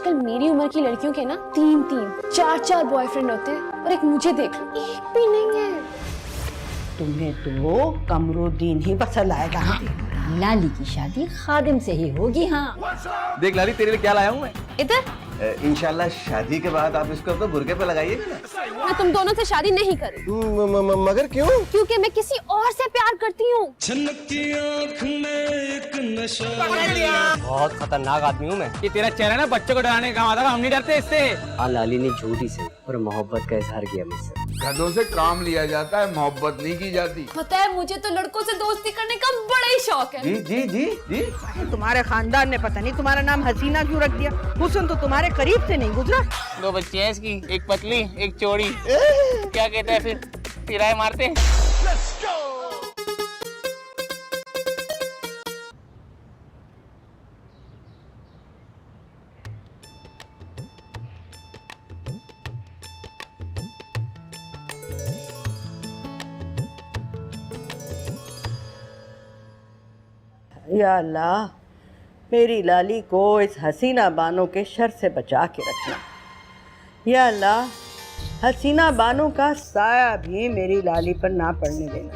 आजकल मेरी उम्र की लड़कियों के ना 3-3, 4-4 बॉयफ्रेंड होते हैं और एक मुझे देख लो, एक भी नहीं है। तुम्हें तो कमरुद्दीन ही पसंद आएगा। लाली की शादी खादिम से ही होगी। हाँ देख लाली, तेरे लिए क्या लाया हूँ मैं। इधर इंशाल्लाह शादी के बाद आप इसको अपने बुर्के पे लगाइएगा ना। मैं तुम दोनों से शादी नहीं करूँ। मगर क्यों? क्योंकि मैं किसी और से प्यार करती हूँ। बहुत खतरनाक आदमी हूँ मैं। ये तेरा चेहरा ना बच्चों को डराने का काम आता है, हम नहीं डरते इससे। हाँ, लाली ने झूठी से और मोहब्बत का इजहार किया मुझसे। गधों से काम लिया जाता है, मोहब्बत नहीं की जाती। पता है, मुझे तो लड़कों से दोस्ती करने का बड़ा ही शौक है। जी जी जी जी। तुम्हारे खानदान ने पता नहीं तुम्हारा नाम हसीना क्यों रख दिया। हुस्न तो तुम्हारे करीब से नहीं गुजरा। 2 बच्चे हैं इसकी, एक पतली एक चौड़ी। क्या कहते हैं फिर, किराए मारते हैं। या अल्लाह, मेरी लाली को इस हसीना बानो के शर से बचा के रखना। या अल्लाह, हसीना बानो का साया भी मेरी लाली पर ना पड़ने देना।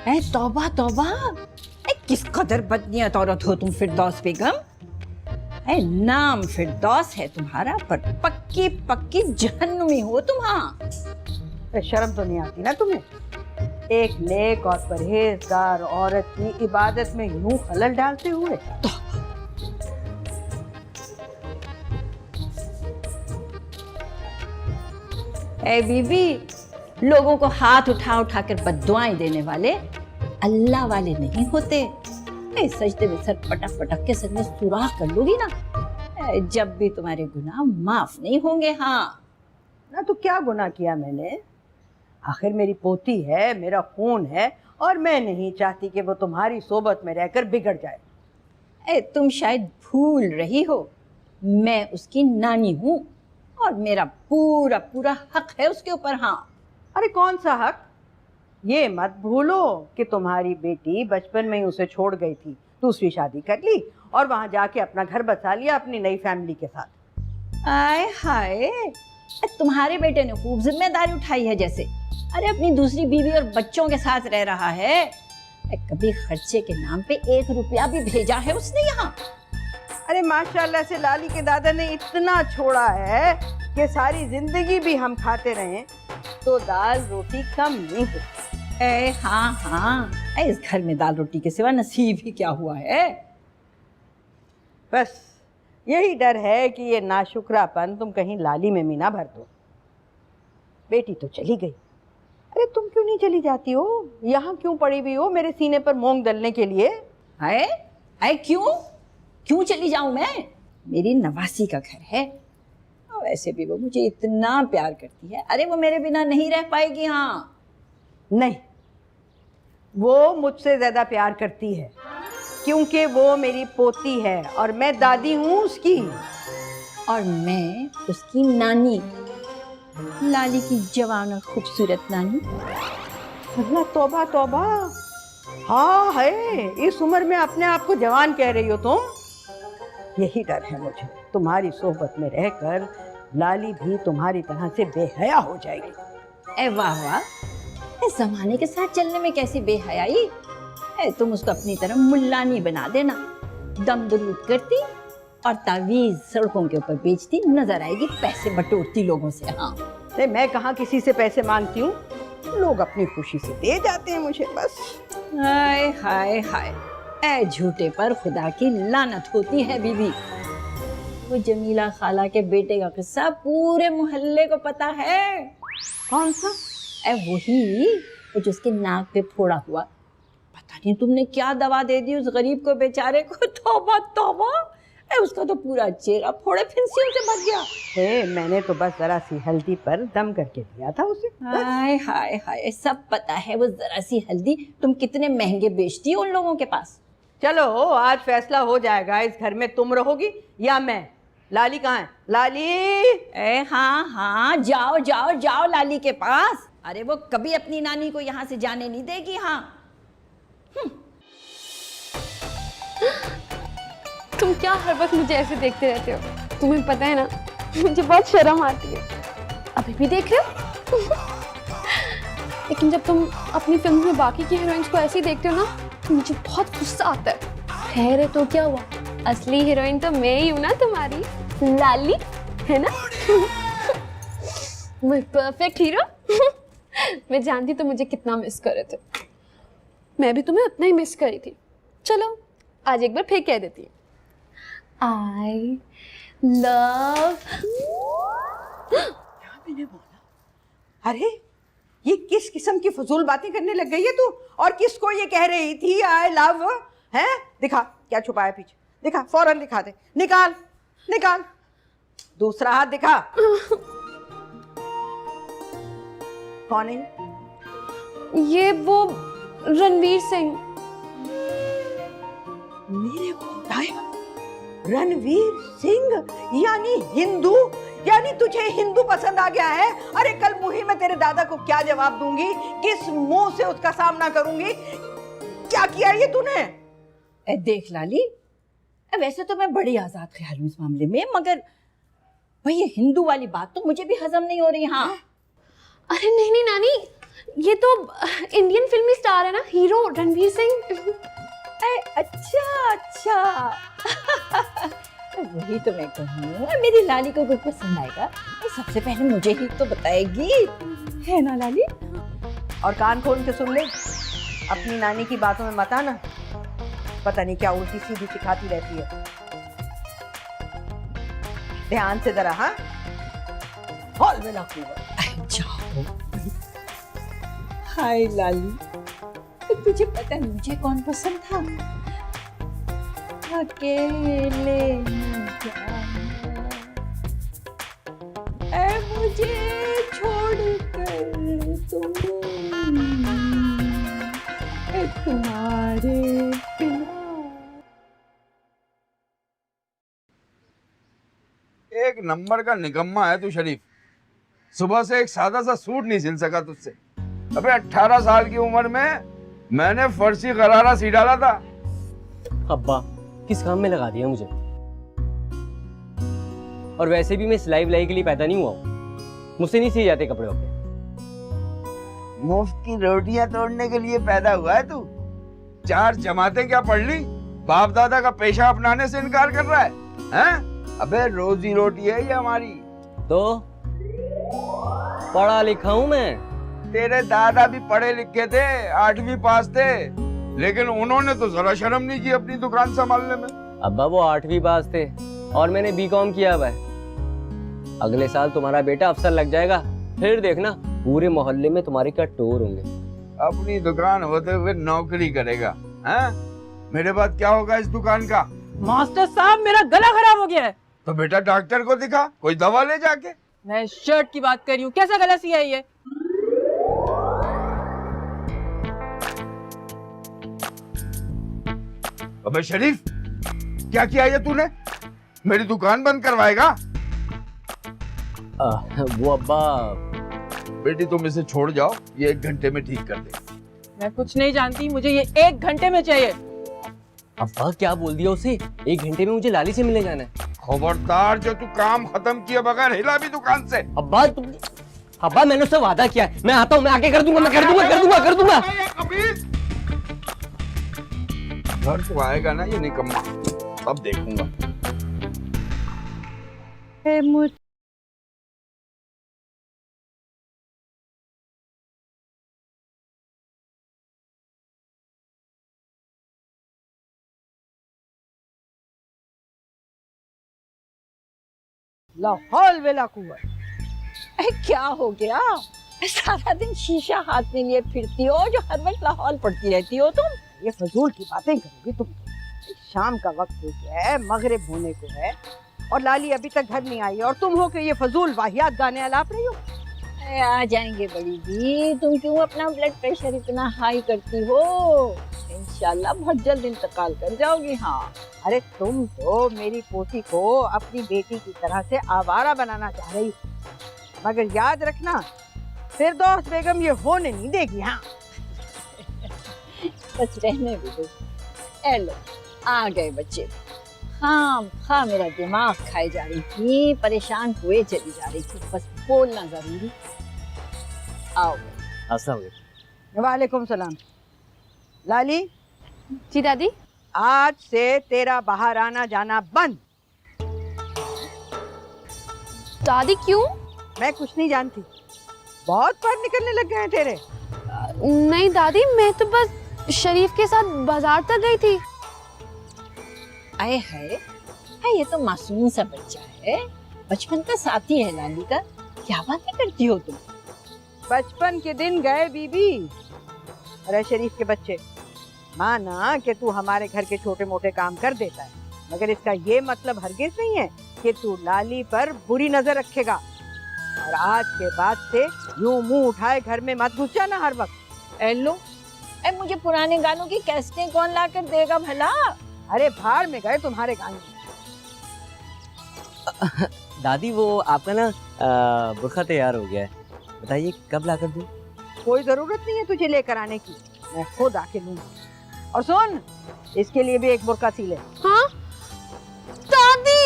ऐ तौबा तौबा, किस कदर बदनियत औरत हो तुम फिरदौस बेगम। ऐ नाम फिरदौस है तुम्हारा, पर पक्की पक्की जहन्नुमी हो तुम। हाँ, शर्म तो नहीं आती ना तुम्हें? एक नेक और परहेजगार औरत की इबादत में यूं खलल डालते हुए। ऐ बीबी, लोगों को हाथ उठा उठा कर बद्दुआएं देने वाले अल्लाह वाले नहीं होते। ऐ सजदे में सर पटक पटक के सर में सुराख कर लोगी ना, जब भी तुम्हारे गुनाह माफ नहीं होंगे। हाँ ना, तो क्या गुनाह किया मैंने? आखिर मेरी पोती है, मेरा खून है, और मैं नहीं चाहती कि वो तुम्हारी सोबत में रहकर बिगड़ जाए। ऐ तुम शायद भूल रही हो, मैं उसकी नानी हूँ और मेरा पूरा पूरा हक है उसके ऊपर। हाँ, अरे कौन सा हक? ये मत भूलो कि तुम्हारी बेटी बचपन में ही उसे छोड़ गई थी, दूसरी शादी कर ली और वहां जाके अपना घर बसा लिया अपनी नई फैमिली के साथ। आय हाय, तुम्हारे बेटे ने खूब जिम्मेदारी उठाई है जैसे। अरे अपनी दूसरी बीवी और बच्चों के साथ रह रहा है, कभी खर्चे के नाम पे 1 रुपया भी भेजा है उसने यहाँ? अरे माशाल्लाह से लाली के दादा ने इतना छोड़ा है कि सारी जिंदगी भी हम खाते रहें तो दाल रोटी कम नहीं होती। ए हाँ हाँ, इस घर में दाल रोटी के सिवा नसीब ही क्या हुआ है। बस यही डर है कि ये नाशुक्रापन तुम कहीं लाली में भी ना भर दो। बेटी तो चली गई, अरे तुम क्यों नहीं चली जाती हो? यहाँ क्यों पड़ी हुई हो मेरे सीने पर मूंग दलने के लिए? है क्यों चली जाऊं मैं? मेरी नवासी का घर है, और वैसे भी वो मुझे इतना प्यार करती है। अरे वो मेरे बिना नहीं रह पाएगी। हाँ नहीं, वो मुझसे ज्यादा प्यार करती है क्योंकि वो मेरी पोती है और मैं दादी हूँ उसकी। और मैं उसकी नानी, लाली की जवान और खूबसूरत नानी। अल्लाह, तौबा तौबा। हाँ है, इस उम्र में अपने आप को जवान कह रही हो तुम। यही डर है मुझे, तुम्हारी सोहबत में रहकर लाली भी तुम्हारी तरह से बेहया हो जाएगी। ए वाह वाह, इस जमाने के साथ चलने में कैसी बेहयाई है। तुम उसको अपनी तरह मुल्लानी बना देना, दम दरूद करती और तावीज सड़कों के ऊपर बेचती नजर आएगी, पैसे बटोरती लोगों से। हाँ, नहीं, मैं कहाँ किसी से पैसे मांगती हूँ, लोग अपनी खुशी से दे जाते हैं मुझे बस। हाय हाय हाय, ऐ झूठे पर खुदा की लानत होती है बीवी। वो जमीला खाला के बेटे का किस्सा पूरे मोहल्ले को पता है। कौन सा? ऐ वही, वो जिसके नाक पे फोड़ा हुआ। पता नहीं तुमने क्या दवा दे दी उस गरीब को बेचारे को। तौबा तौबा, उसका तो पूरा चेहरा फोड़े फिंसियों से भर गया। मैंने तो बस जरा सी हल्दी पर दम करके दिया था उसे। हाय हाय हाय, सब पता है वो जरा सी हल्दी तुम कितने महंगे बेचती हो उन लोगों के पास। चलो आज फैसला हो जाएगा, इस घर में तुम रहोगी या मैं। लाली कहाँ है? लाली! हाँ हाँ, जाओ जाओ जाओ लाली के पास। अरे वो कभी अपनी नानी को यहाँ से जाने नहीं देगी। हाँ तुम क्या हर वक्त मुझे ऐसे देखते रहते हो? तुम्हें पता है ना, मुझे बहुत शर्म आती है। अभी भी देख रहे हो? लेकिन जब तुम अपनी फिल्म में बाकी की हीरोइंस को ऐसे ही देखते हो ना, तो मुझे बहुत गुस्सा आता है। खैर तो क्या हुआ, असली हीरोइन तो मैं ही हूँ ना तुम्हारी लाली, है ना? मैं परफेक्ट हीरो। मैं जानती तो मुझे कितना मिस कर रहे थे। मैं भी तुम्हें उतना ही मिस करी थी। चलो आज एक बार फिर कह देती हूँ, आई लव। क्या मैंने बोला? अरे ये किस किस्म की फजूल बातें करने लग गई है तू? और किसको ये कह रही थी आई लव? है दिखा क्या छुपाया पीछे, दिखा, फौरन दिखा दे, निकाल निकाल, दूसरा हाथ दिखा। कौन है ये? वो रणवीर सिंह। मेरे खुदाया, रणवीर सिंह यानी हिंदू? यानी तुझे हिंदू पसंद आ गया है? अरे कल मुही मैं तेरे दादा को क्या जवाब दूंगी, किस मुंह से उसका सामना करूंगी? क्या किया ये तूने? देख लाली, वैसे तो मैं बड़ी आजाद ख्याल हूँ इस मामले में, मगर भाई ये हिंदू वाली बात तो मुझे भी हजम नहीं हो रही। हाँ अरे नहीं नहीं नानी, ये तो इंडियन फिल्मी स्टार है ना, हीरो रणवीर सिंह। अच्छा अच्छा। वही तो मैं कहूँ, मेरी लाली को कोई पसंद आएगा तो सबसे पहले मुझे ही तो बताएगी, है ना लाली? और कान खोल के सुन ले, अपनी नानी की बातों में मत आना, पता नहीं क्या उल्टी सीधी सिखाती रहती है। ध्यान से जरा। हाँ हॉल में ना जाओ। हाय लाली, तुझे पता है मुझे कौन पसंद था? अकेले न जाना, ऐ मुझे छोड़कर तुम, तुम्हारे बिना। एक नंबर का निकम्मा है तू शरीफ। सुबह से एक सादा सा सूट नहीं सिल सका तुझसे। अबे 18 साल की उम्र में मैंने फर्शी गरारा सी डाला था। अब्बा किस काम में लगा दिया मुझे? और वैसे भी मैं सिलाई विलाई के लिए पैदा नहीं हुआ हूँ, मुझसे नहीं सिए जाते कपड़े वपड़े। मुफ्त की रोटियां तोड़ने के लिए पैदा हुआ है तू? 4 जमातें क्या पढ़ ली? बाप दादा का पेशा अपनाने से इनकार कर रहा है? हैं? अबे रोजी रोटी है ये हमारी। तो पढ़ा लिखा हूँ मैं। तेरे दादा भी पढ़े लिखे थे, 8वीं पास थे, लेकिन उन्होंने तो जरा शर्म नहीं की अपनी दुकान संभालने में। अब्बा वो 8वीं पास थे और मैंने बीकॉम किया हुआ है। अगले साल तुम्हारा बेटा अफसर लग जाएगा, फिर देखना पूरे मोहल्ले में तुम्हारे क्या टोर होंगे। अपनी दुकान होते हुए नौकरी करेगा? हैं? मेरे बाद क्या होगा इस दुकान का? मास्टर साहब मेरा गला खराब हो गया है। तो बेटा डॉक्टर को दिखा, कोई दवा ले जाके। मैं शर्ट की बात कर रही हूँ, कैसा गला सिया है ये? अबे शरीफ, क्या किया ये तूने? मेरी दुकान बंद करवाएगा? वो अब्बा। बेटी तुम इसे छोड़ जाओ, ये 1 घंटे में ठीक कर दे। मैं कुछ नहीं जानती, मुझे ये 1 घंटे में चाहिए। अब्बा क्या बोल दिया उसे? 1 घंटे में मुझे लाली से मिलने जाना है। खबरदार, जो तू काम खत्म किए बगैर हिला भी दुकान से। अब्बा मैंने उससे वादा किया है, मैं आता हूँ, मैं आके कर दूंगा, मैं कर दूंगा। घर तो आएगा ना ये निकम्मा, तब देखूंगा। लाहौल वेला कुव्वत। क्या हो गया? सारा दिन शीशा हाथ में लिए फिरती हो, जो हर वक्त लाहौल पड़ती रहती हो तुम। ये फजूल की बातें करोगी तुम? शाम का वक्त हो गया है, मगरिब होने को है, और लाली अभी तक घर नहीं आई, और तुम हो कि ये फजूल वाहियात गाने अलाप रही हो। आ जाएंगे बड़ी जी, तुम क्यों अपना ब्लड प्रेशर इतना हाई करती हो? इंशाल्लाह बहुत जल्द इंतकाल कर जाओगी। हाँ अरे तुम तो मेरी पोती को अपनी बेटी की तरह से आवारा बनाना चाह रही, मगर याद रखना फिरदौस बेगम ये होने नहीं देगी। हाँ बस रहने भी दो। ए लो आ गए बच्चे। खा मेरा दिमाग खाई जा रही थी, परेशान हुए चली जा रही थी, बस बोलना जरूरी। आओ। अस्सलाम वालेकुम। वालेकुम सलाम। लाली, जी दादी। आज से तेरा बाहर आना जाना बंद। दादी क्यों? मैं कुछ नहीं जानती, बहुत पर निकलने लग गए हैं तेरे। नहीं दादी, मैं तो बस शरीफ के साथ बाजार तक गई थी। आए है, ये तो मासूम सा बच्चा है, बचपन का साथी है लाली का। क्या बातें करती हो तुम? बचपन के दिन गए बीबी। अरे शरीफ के बच्चे, माना कि तू हमारे घर के छोटे मोटे काम कर देता है, मगर इसका ये मतलब हरगिज नहीं है कि तू लाली पर बुरी नजर रखेगा। और आज के बाद से यूं मुंह उठाए घर में मत घुस जाना हर वक्त। लो, मुझे पुराने गानों की कैसेटें कौन ला कर देगा भला? अरे भाड़ में गए तुम्हारे गाने। दादी वो आपका ना बुरखा तैयार हो गया है, बताइए कब ला कर दूँ? कोई जरूरत नहीं है तुझे लेकर आने की, मैं खुद आके लूंगी। और सुन, इसके लिए भी एक बुरका सी ले। हाँ दादी।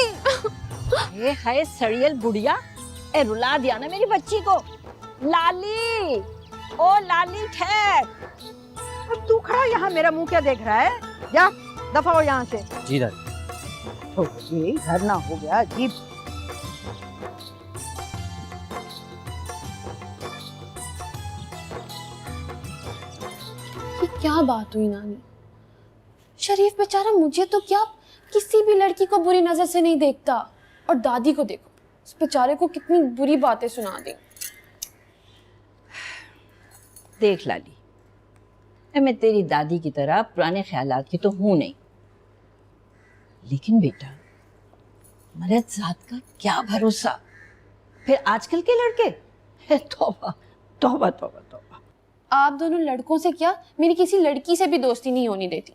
ये है सड़ियल बुढ़िया, रुला दिया ना मेरी बच्ची को। लाली, ओ लाली ठहर। अब तू खड़ा यहाँ मेरा मुंह क्या देख रहा है? जा दफा हो यहाँ से। जी दादी। तो ये घर ना हो गया अजीब। ये क्या बात हुई नानी? शरीफ बेचारा मुझे तो क्या किसी भी लड़की को बुरी नजर से नहीं देखता, और दादी को देखो, उस बेचारे को कितनी बुरी बातें सुना दी। देख लाली, मैं तेरी दादी की तरह पुराने ख्यालात की तो हूं नहीं, लेकिन बेटा मर्द जात का क्या भरोसा। फिर आजकल के लड़के, तौबा तौबा तौबा तौबा। आप दोनों लड़कों से क्या, मेरी किसी लड़की से भी दोस्ती नहीं होने देती।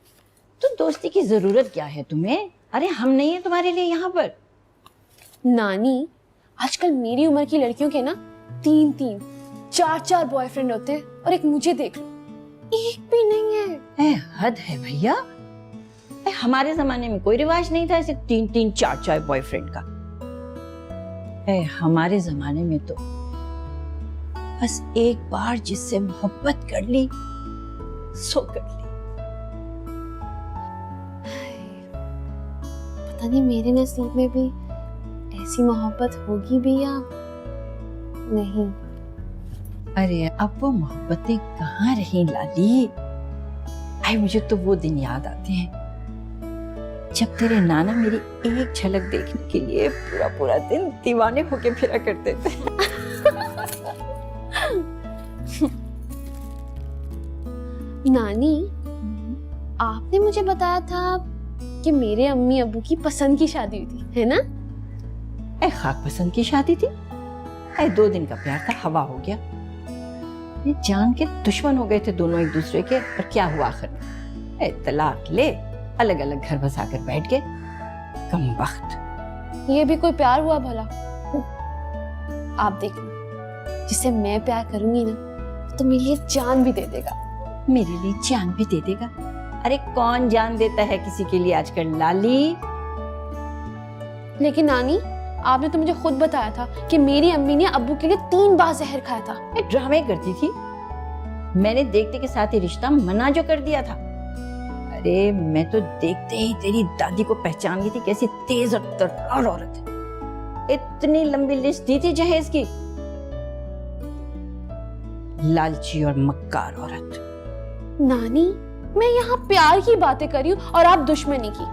तो दोस्ती की जरूरत क्या है तुम्हें? अरे हम नहीं है तुम्हारे लिए यहाँ पर। नानी, आजकल मेरी उम्र की लड़कियों के ना 3-3, 4-4 बॉयफ्रेंड होते हैं, और एक मुझे देख लो, एक भी नहीं है। हद है भैया। हमारे जमाने में कोई रिवाज नहीं था ऐसे 3-3, 4-4 बॉयफ्रेंड का। हमारे जमाने में तो बस एक बार जिससे मोहब्बत कर ली सो कर ली। पता नहीं मेरे नसीब में भी ऐसी मोहब्बत होगी भी या नहीं। अरे अब वो मोहब्बतें कहाँ रही लाली? मुझे तो वो दिन याद आते हैं जब तेरे नाना मेरी एक झलक देखने के लिए पूरा पूरा दिन दीवाने होके फिरा करते थे। नानी, आपने मुझे बताया था कि मेरे अम्मी अब्बू की पसंद की शादी हुई थी, है ना? खाक पसंद की शादी थी। 2 दिन का प्यार था, हवा हो गया। ये जान के दुश्मन हो गए थे दोनों एक दूसरे के, और क्या हुआ आखिर में? तलाक ले, अलग अलग घर बसा कर बैठ गए। कमबख्त। ये भी कोई प्यार हुआ भला? आप देखना, जिसे मैं प्यार करूंगी ना, तो मेरे लिए जान भी दे देगा। मेरे लिए जान भी दे देगा? अरे कौन जान देता है किसी के लिए आजकल लाली? लेकिन नानी, आपने तो मुझे खुद बताया था कि मेरी अम्मी ने अब्बू के लिए 3 बार जहर खाया था। ड्रामे करती थी। मैंने देखते के साथ ही रिश्ता मना जो कर दिया था। अरे मैं तो देखते ही तेरी दादी को पहचान गई थी, कैसी तेज और तर्रार औरत है। इतनी लंबी लिस्ट दी थी जहेज की। लालची और मक्कार औरत। नानी, मैं यहाँ प्यार की बातें कर रही हूँ और आप दुश्मनी की।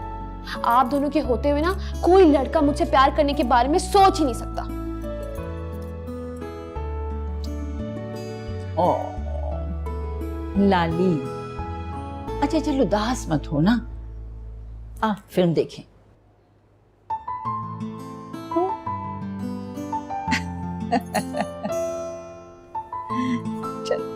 आप दोनों के होते हुए ना कोई लड़का मुझसे प्यार करने के बारे में सोच ही नहीं सकता। ओ लाली, अच्छा चलो उदास मत हो ना, फिल्म देखें। चलो।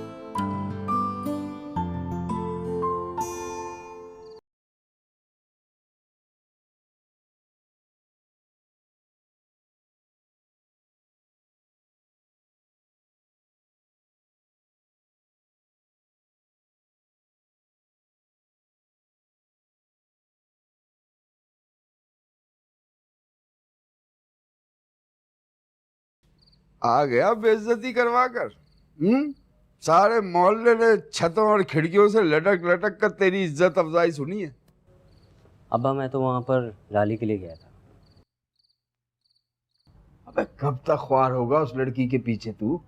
आ गया बेइज्जती करवा कर। सारे मोहल्ले ने छतों और खिड़कियों से लटक लटक कर तेरी इज्जत अफजाई सुनी है। अब्बा मैं तो वहाँ पर लाली के लिए गया था। अबे कब तक ख्वार होगा उस लड़की के पीछे तू?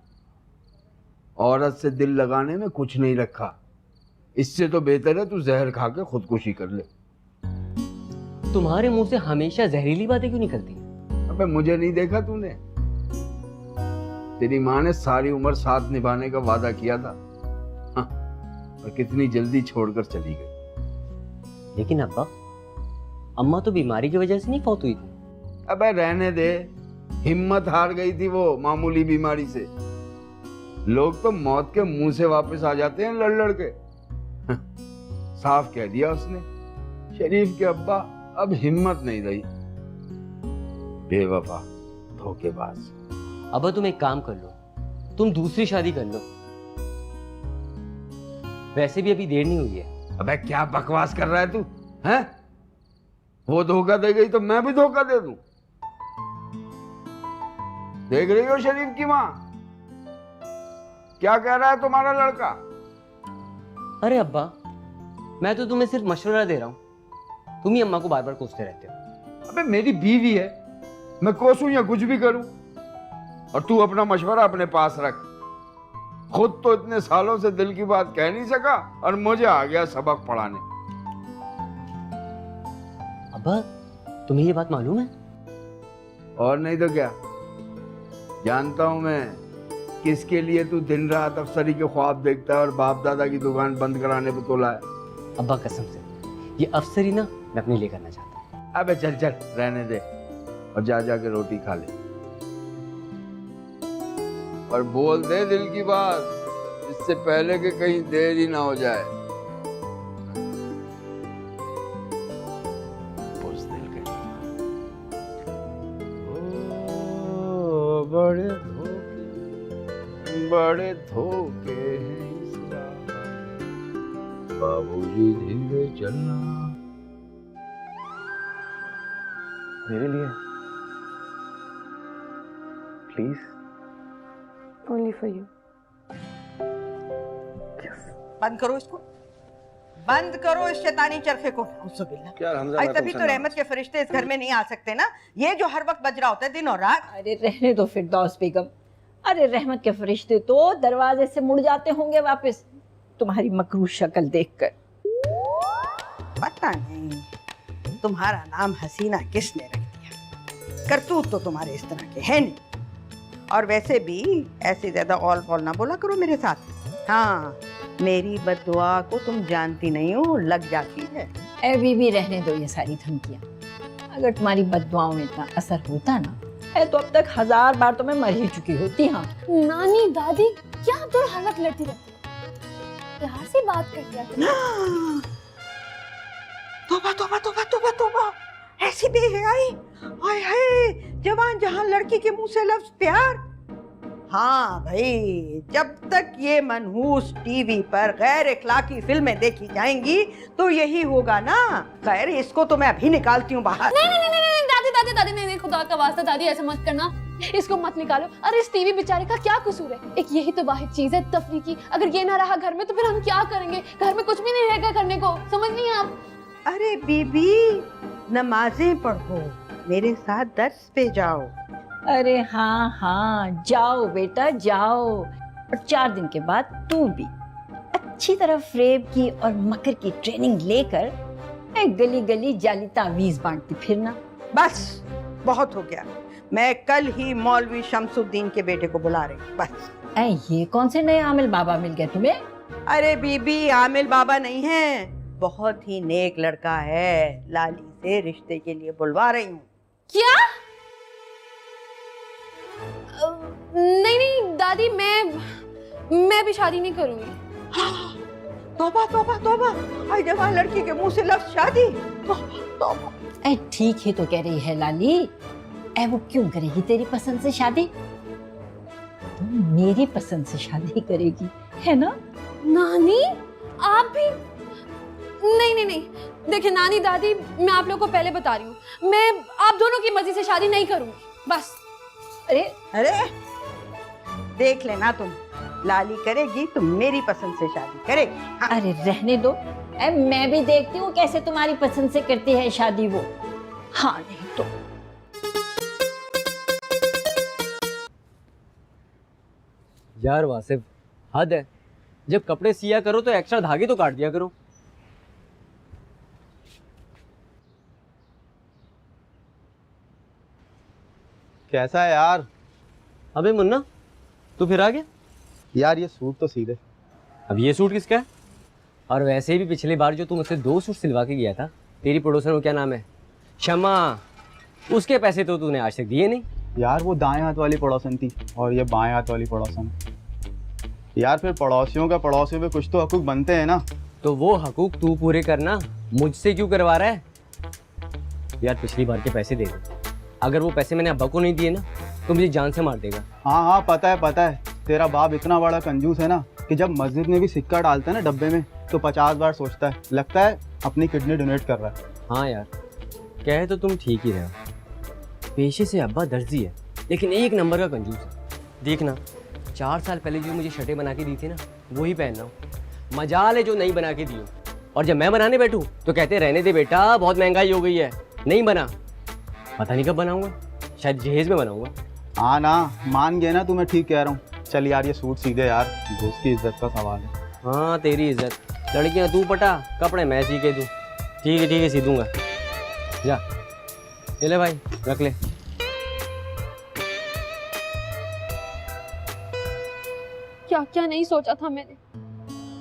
औरत से दिल लगाने में कुछ नहीं रखा। इससे तो बेहतर है तू जहर खा के खुदकुशी कर ले। तुम्हारे मुंह से हमेशा जहरीली बातें क्यों निकलती हैं? अबे मुझे नहीं देखा तूने? तेरी माँ ने सारी उम्र साथ निभाने का वादा किया था, हाँ, और कितनी जल्दी छोड़कर चली गई। लेकिन अब्बा, अम्मा तो बीमारी की वजह से नहीं फौत हुई थी। अबे रहने दे, हिम्मत हार गई थी वो मामूली बीमारी से। लोग तो मौत के मुंह से वापस आ जाते हैं लड़ लड़ के। साफ कह दिया उसने, शरीफ के अब्बा अब हिम्मत नहीं रही। बेवफा, धोखेबाज। अब्बा तुम एक काम कर लो, तुम दूसरी शादी कर लो। वैसे भी अभी देर नहीं हुई है। अबे क्या बकवास कर रहा है तू? हैं? वो धोखा दे गई तो मैं भी धोखा दे दूं? देख रही हो शरीफ की माँ, क्या कह रहा है तुम्हारा लड़का? अरे अब्बा, मैं तो तुम्हें सिर्फ मशवरा दे रहा हूँ, तुम ही अम्मा को बार बार कोसते रहते हो। अबे मेरी बीवी है, मैं कोसूं या कुछ भी करूं, और तू अपना मशवरा अपने पास रख। खुद तो इतने सालों से दिल की बात कह नहीं सका और मुझे आ गया सबक पढ़ाने। अब्बा तुम्हें ये बात मालूम है? और नहीं तो क्या, जानता हूं मैं किसके लिए तू दिन रात अफसरी के ख्वाब देखता है और बाप दादा की दुकान बंद कराने पे तोला है। अब्बा कसम से, ये अफसरी ना मैं अपने लिए करना चाहता हूँ। अबे चल चल रहने दे, और जा जा के रोटी खा ले और बोल दे दिल की बात, इससे पहले कि कहीं देर ही ना हो जाए। बुज़दिल कहीं। ओ बड़े धोखे हैं इस राह, बाबूजी धीरे चलना। मेरे लिए प्लीज। Only for you. बंद करो इसको, बंद करो इस शैतानी चरखे को। आज तभी तो रहमत के फरिश्ते इस घर में नहीं आ सकते ना, ये जो हर वक्त बज रहा होता है दिन और रात। अरे रहने दो फिरदौस बेगम, अरे रहमत के फरिश्ते तो दरवाजे से मुड़ जाते होंगे वापस तुम्हारी मकरूह शक्ल देखकर। पता नहीं तुम्हारा नाम हसीना किसने रख दिया, करतूत तो तुम्हारे इस तरह के हैं नहीं। और वैसे भी ऐसे ज्यादा ऑल पॉल ना बोला करो मेरे साथ। हाँ, मेरी बद्दुआ को तुम जानती नहीं हो, लग जाती है। ए बीबी रहने दो ये सारी धमकियां, अगर तुम्हारी बद्दुआओं में इतना असर होता ना है तो अब तक 1000 बार तो मैं मर ही चुकी होती। हाँ नानी दादी क्या तुम हर वक्त लड़ती रहती हो? प्यार से बात कर दिया करो। तौबा तौबा तौबा तौबा तौबा, ऐसी बेहयाई। हाय हाय, जवान जहां लड़की के मुंह से लफ्ज प्यार। हाँ भाई, जब तक ये मनहूस टीवी पर गैर इखलाकी फिल्में देखी जाएंगी तो यही होगा ना। खैर, इसको तो मैं अभी निकालती हूँ बाहर। नहीं नहीं नहीं नहीं दादी दादी दादी नहीं नहीं, खुदा का वास्ता दादी ऐसा मत करना, इसको मत निकालो। अरे इस टीवी बेचारे का क्या कसूर है? एक यही तो वाहिद चीज है तफरी की, अगर ये ना रहा घर में तो फिर हम क्या करेंगे? घर में कुछ भी नहीं रहेगा करने को, समझ नहीं आप? अरे बीबी, नमाजें पढ़ो, मेरे साथ दर्स पे जाओ। अरे हाँ हाँ जाओ बेटा जाओ, और 4 दिन के बाद तू भी अच्छी तरह फ्रेब की और मकर की ट्रेनिंग लेकर एक गली गली जाली तावीज बांटती फिरना। बस बहुत हो गया, मैं कल ही मौलवी शमसुद्दीन के बेटे को बुला रही हूँ। बस। ये कौन से नए आमिल बाबा मिल गए तुम्हें? अरे बीबी, आमिल बाबा नहीं है, बहुत ही नेक लड़का है, लाली से रिश्ते के लिए बुलवा रही हूँ। क्या? नहीं नहीं दादी, मैं भी शादी नहीं करूंगी। तौबा तौबा तौबा, आज जवान लड़की के मुंह से लफ्ज शादी। तौबा। ठीक है तो कह रही है लाली, वो क्यों करेगी तेरी पसंद से शादी? तो मेरी पसंद से शादी करेगी, है ना? नानी आप भी? नहीं नहीं नहीं, देखिए नानी दादी, मैं आप लोगों को पहले बता रही हूँ, मैं आप दोनों की मर्जी से शादी नहीं करूंगी, बस। अरे अरे देख लेना तुम, लाली करेगी तो मेरी पसंद से शादी करेगी। हाँ। अरे रहने दो, मैं भी देखती हूँ कैसे तुम्हारी पसंद से करती है शादी वो। हाँ नहीं तो यार वासिफ, हद है। जब कपड़े सिया करो तो एक्स्ट्रा धागे तो काट दिया करो। कैसा है यार? अबे मुन्ना, तू फिर आ गया? यार ये सूट तो सीधे। अब ये सूट किसका है? और वैसे भी पिछली बार जो तू मुझसे 2 सूट सिलवा के गया था, तेरी पड़ोसन को क्या नाम है, शमा, उसके पैसे तो तूने आज तक दिए नहीं। यार वो दाएं हाथ वाली पड़ोसन थी और ये बाएं हाथ वाली पड़ोसन। यार फिर पड़ोसियों का पड़ोसियों पे कुछ तो हकूक बनते हैं ना। तो वो हकूक तू पूरे करना, मुझसे क्यों करवा रहा है? यार पिछली बार के पैसे दे दे। अगर वो पैसे मैंने अब्बा को नहीं दिए ना तो मुझे जान से मार देगा। हाँ हाँ पता है। तेरा बाप इतना बड़ा कंजूस है ना कि जब मस्जिद में भी सिक्का डालता है ना डब्बे में तो 50 बार सोचता है, लगता है अपनी किडनी डोनेट कर रहा है। हाँ यार, कहे तो तुम ठीक ही रहे हो। पेशे से अब्बा दर्जी है लेकिन एक नंबर का कंजूस है। देखना 4 साल पहले जो मुझे शर्टें बना के दी थी ना, वही पहन रहा हूँ। मजाल है जो नहीं बना के दी हो। और जब मैं बनाने बैठूँ तो कहते रहने दे बेटा, बहुत महंगाई हो गई है, नहीं बना। पता नहीं कब बनाऊंगा, शायद जहेज में बनाऊंगा। हाँ ना, मान गए ना, तुम्हें ठीक कह रहा हूँ। चल यार ये सूट सीधे यार, दोस्त की इज्जत का सवाल है। हाँ तेरी इज्जत, लड़कियां तू पटा, कपड़े मैं सी के दूँ। ठीक है सी दूंगा। जा ले भाई, रख ले। क्या क्या नहीं सोचा था मैंने।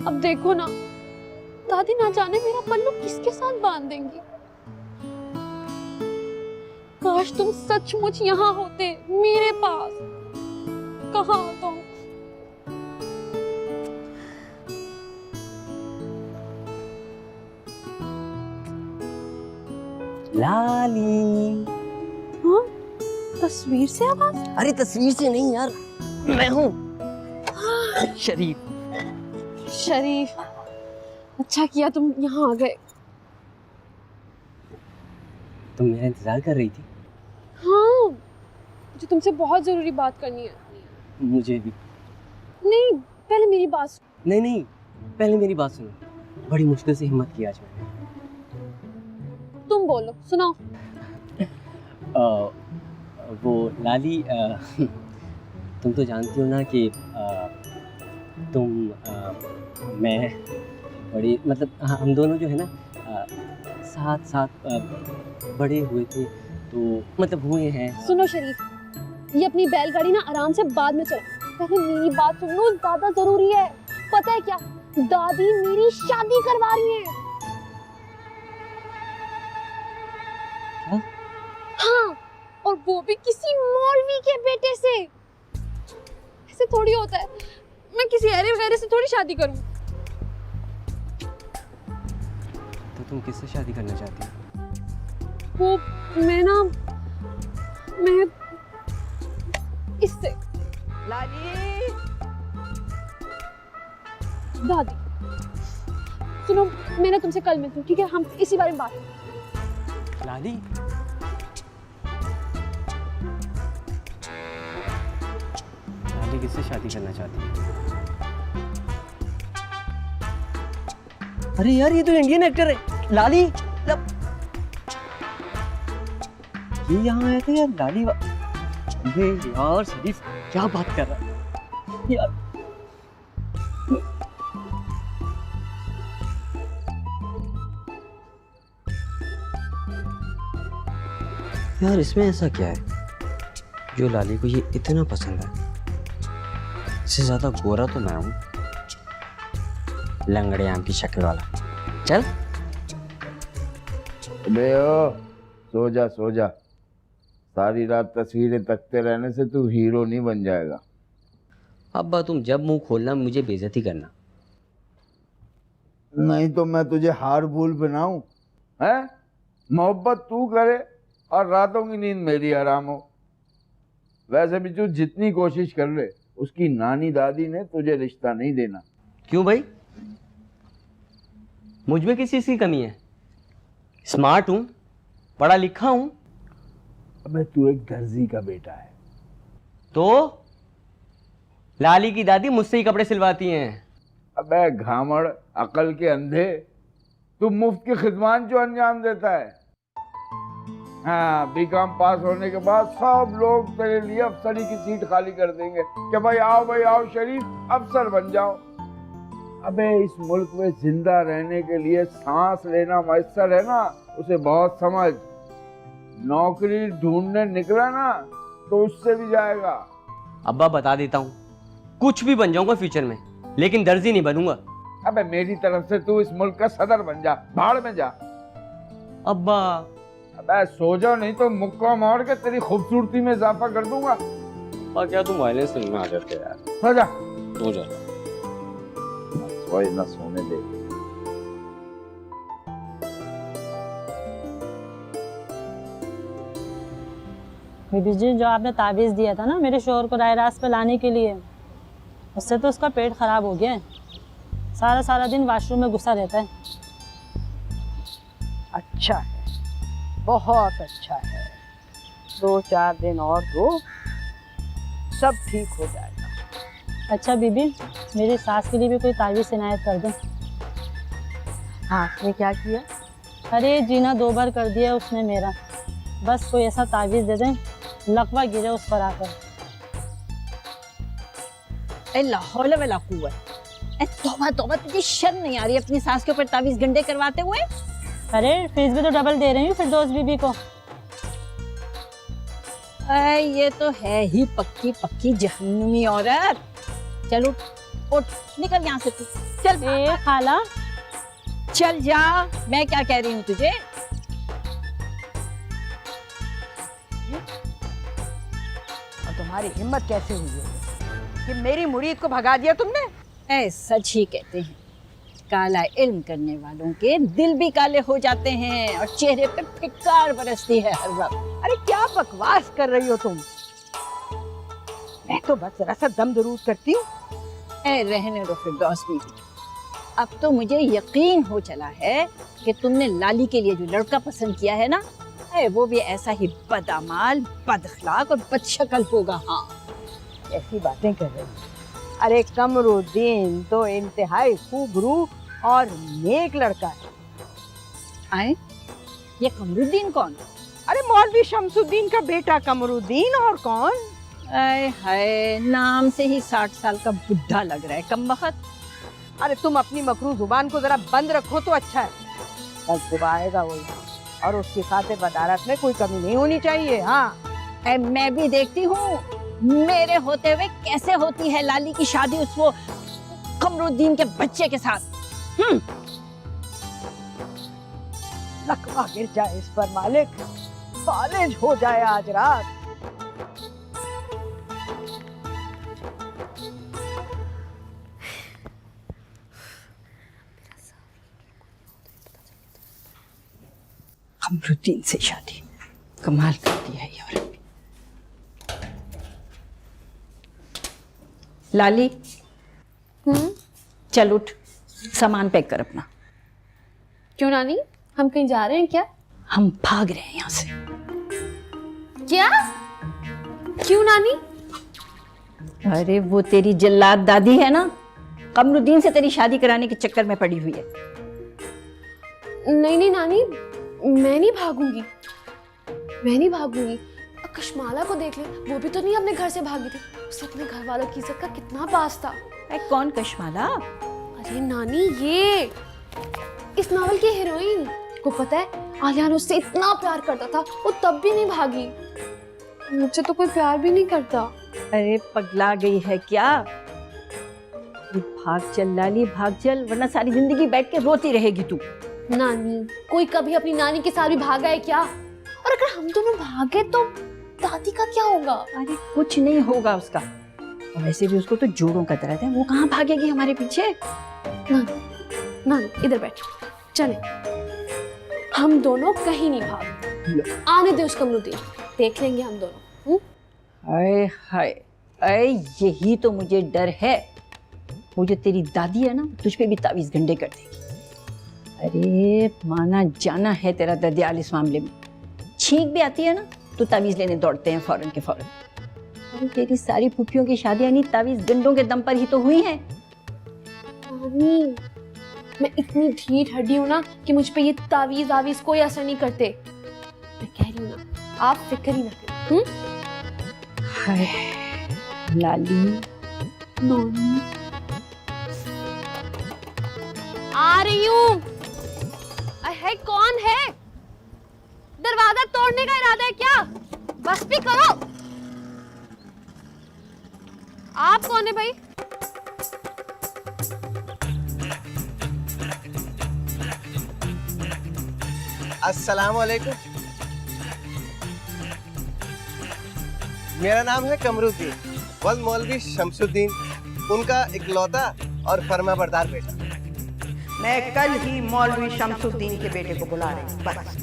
अब देखो ना, दादी ना जाने मेरा पल्लू किसके साथ बांध देंगी। काश तुम सचमुच यहाँ होते मेरे पास। कहाँ हो तुम? लाली। हाँ? तस्वीर से आवाज? अरे तस्वीर से नहीं यार, मैं हूँ शरीफ। शरीफ, अच्छा किया तुम यहाँ आ गए। तुम मेरा इंतजार कर रही थी? हाँ, मुझे तुमसे बहुत जरूरी बात करनी है। मुझे भी। नहीं, पहले मेरी बात सुनो। नहीं, पहले मेरी बात सुनो। बड़ी मुश्किल से हिम्मत की आज मैंने। तुम बोलो, सुनाओ। वो लाली, तुम तो जानती हो ना कि तुम मैं बड़ी, मतलब हम दोनों जो है ना साथ बड़े हुए थे, तो मतलब हुए हैं। सुनो शरीफ, ये अपनी बैलगाड़ी ना आराम से बाद में चला, पहले मेरी बात सुन लो, ज्यादा जरूरी है। पता है क्या, दादी मेरी शादी करवा रही है। क्या? हाँ, और वो भी किसी मौलवी के बेटे से। ऐसे थोड़ी होता है, मैं किसी अरे वगैरह से थोड़ी शादी करूं। तो तुम किससे शादी करना चाहती हो? वो मैं इससे। लाली, दादी सुनो, मैंने तुमसे कल मिलती हूँ, ठीक है? हम इसी बारे में बात करें। लाली, लाली किससे शादी करना चाहती है? अरे यार ये तो इंडियन एक्टर है। लाली, ये यहाँ आए थे यार। लाली ये यार शरीफ क्या बात कर रहा है यार। यार इसमें ऐसा क्या है जो लाली को ये इतना पसंद है? इससे ज्यादा गोरा तो मैं हूँ, लंगड़े आम की शक्ल वाला। चल अबे ओ, सो जा। सारी रात तस्वीरें तकते रहने से तू हीरो नहीं बन जाएगा। अब्बा तुम जब मुंह खोलना मुझे बेइज्जती करना। नहीं तो मैं तुझे हार भूल बनाऊं? हैं? मोहब्बत तू करे और रातों की नींद मेरी आराम हो। वैसे भी तू जितनी कोशिश कर ले, उसकी नानी दादी ने तुझे रिश्ता नहीं देना। क्यों भाई, मुझ में किस चीज की कमी है? स्मार्ट हूं, पढ़ा लिखा हूं। अबे तू एक दर्जी का बेटा है। तो लाली की दादी मुझसे ही कपड़े सिलवाती हैं। अबे घामड़, अकल के अंधे, तू मुफ्त की खिदमत जो अंजाम देता है। हाँ, बीकॉम पास होने के बाद सब लोग तेरे लिए अफसरी की सीट खाली कर देंगे कि भाई आओ शरीफ अफसर बन जाओ। अबे इस मुल्क में जिंदा रहने के लिए सांस लेना मयसर है ना, उसे बहुत समझ। नौकरी ढूंढने निकला ना तो उससे भी जाएगा। अब्बा बता देता हूँ, कुछ भी बन जाऊंगा फ्यूचर में, लेकिन दर्जी नहीं बनूंगा। अबे मेरी तरफ से तू इस मुल्क का सदर बन जा, भाड़ में जा। अब्बा अबे सो जाओ, नहीं तो मुक्का मार के तेरी खूबसूरती में इजाफा कर दूंगा। और क्या तुम वायलेंस में आ जाते यार। सो जा। हो जा। सोए ना सोने दे। बीबी जी, जो आपने ताबीज़ दिया था ना मेरे शोहर को राय रास्त पे लाने के लिए, उससे तो उसका पेट खराब हो गया है। सारा दिन वॉशरूम में घुसा रहता है। अच्छा है, बहुत अच्छा है। 2-4 दिन और दो, सब ठीक हो जाएगा। अच्छा बीबी, मेरी सास के लिए भी कोई ताबीज़ इनायत कर दो। हाँ, उसने क्या किया? अरे जीना 2 बार कर दिया उसने मेरा। बस कोई ऐसा ताबीज़ दे दें, लकवा गिरे उस पर आकर। लाहौल वला कुव्वत। तौबा, तुझे शर्म नहीं आ रही अपनी सास के ऊपर ताबीज़ गंडे करवाते हुए? अरे फीस भी तो डबल दे रही हूँ फिरदौस बीबी को। ये तो है ही पक्की जहन्नुमी औरत। चलो उठ, निकल यहाँ से तू। चल खाला, चल जा। मैं क्या कह रही हूँ तुझे? और तुम्हारी हिम्मत कैसे हुई है कि मेरी मुरीद को भगा दिया तुमने? सच ही कहते हैं, काला इल्म करने वालों के दिल भी काले हो जाते हैं और चेहरे पे फिक्कार बरसती है हर वक्त। अरे क्या बकवास कर रही हो तुम? मैं तो बस जरा सा दम दरूद करती हूँ। रहने दो फिरदौस बीबी, अब तो मुझे यकीन हो चला है कि तुमने लाली के लिए जो लड़का पसंद किया है ना, वो भी ऐसा ही बदअमाल, बदअखलाक और बदशक्ल होगा। हाँ, ऐसी बातें कर रही हो। अरे कमरुद्दीन तो इंतहाई खूब रूह और नेक लड़का है। आए, ये कमरुद्दीन कौन? अरे मौलवी शमसुद्दीन का बेटा कमरुद्दीन, और कौन? आए हाय, नाम से ही 60 साल का बुढ़ा लग रहा है, कमबख्त। अरे तुम अपनी मकरू जुबान को जरा बंद रखो तो अच्छा है। बस दुआ आएगा वही, और उसकी खातिर बदारत में कोई कमी नहीं होनी चाहिए। हाँ, मैं भी देखती हूँ मेरे होते हुए कैसे होती है लाली की शादी उस वो कमरुद्दीन के बच्चे के साथ। लकवा गिर जाए इस पर मालिक, कॉलेज हो जाए आज रात। कमरुद्दीन से शादी, कमाल करती है ये औरत। लाली, चल उठ, सामान पैक कर अपना। क्यों नानी, हम कहीं जा रहे हैं क्या? हम भाग रहे हैं यहाँ से। क्या? क्यों नानी? अरे वो तेरी जल्लाद दादी है ना, कमरुद्दीन से तेरी शादी कराने के चक्कर में पड़ी हुई है। नहीं नानी, मैं नहीं भागूंगी। कशमाला को देख ले, वो भी तो नहीं अपने घर से भागी थी। उसे अपने घर वालों की इज्जत का कितना पास था। कौन कशमाला? अरे नानी, ये इस नावल की हीरोइन को पता है, आलियान उससे इतना प्यार करता था, वो तब भी नहीं भागी। मुझसे तो कोई प्यार भी नहीं करता। अरे पगला गई है क्या? भाग चल लाली, भाग चल, वरना सारी जिंदगी बैठ के रोती रहेगी तू। नानी, कोई कभी अपनी नानी के साथ भी भागा है क्या? और अगर हम दोनों भागे तो दादी का क्या होगा? अरे कुछ नहीं होगा उसका, और वैसे भी उसको तो जोड़ों का दर्द है, वो कहाँ भागेगी हमारे पीछे। नानी इधर बैठ, चले। हम दोनों कहीं नहीं भाग। आने दे उस कमरुद्दीन, देख लेंगे हम दोनों। हाय हाय, अरे यही तो मुझे डर है, वो जो तेरी दादी है ना, तुझ पे भी तावीज़ गंडे कर देगी। अरे माना जाना है तेरा दर्दियाल इस मामले में। छींक भी आती है ना तो तावीज़ लेने दौड़ते हैं फौरन के फौरन। अरे तेरी सारी फूफियों की शादियां नहीं तावीज गंडों के दम पर ही तो हुई हैं। नानी, मैं इतनी ढीठ हड्डी हूँ ना कि मुझ पे ये तावीज आवीज कोई असर नहीं करते। मैं कह रही हूँ ना, आप फिक्र ही ना करें। हाय लाली, नानी, आ रही हूँ। है कौन है? दरवाजा तोड़ने का इरादा है क्या? बस भी करो। आप कौन है भाई? अस्सलाम वालेकुम। मेरा नाम है कमरुद्दीन, वल मौलवी शमसुद्दीन, उनका इकलौता और फर्माबरदार बेटा। मैं कल ही मौलवी शमसुद्दीन के बेटे को बुला रही हूँ, बस।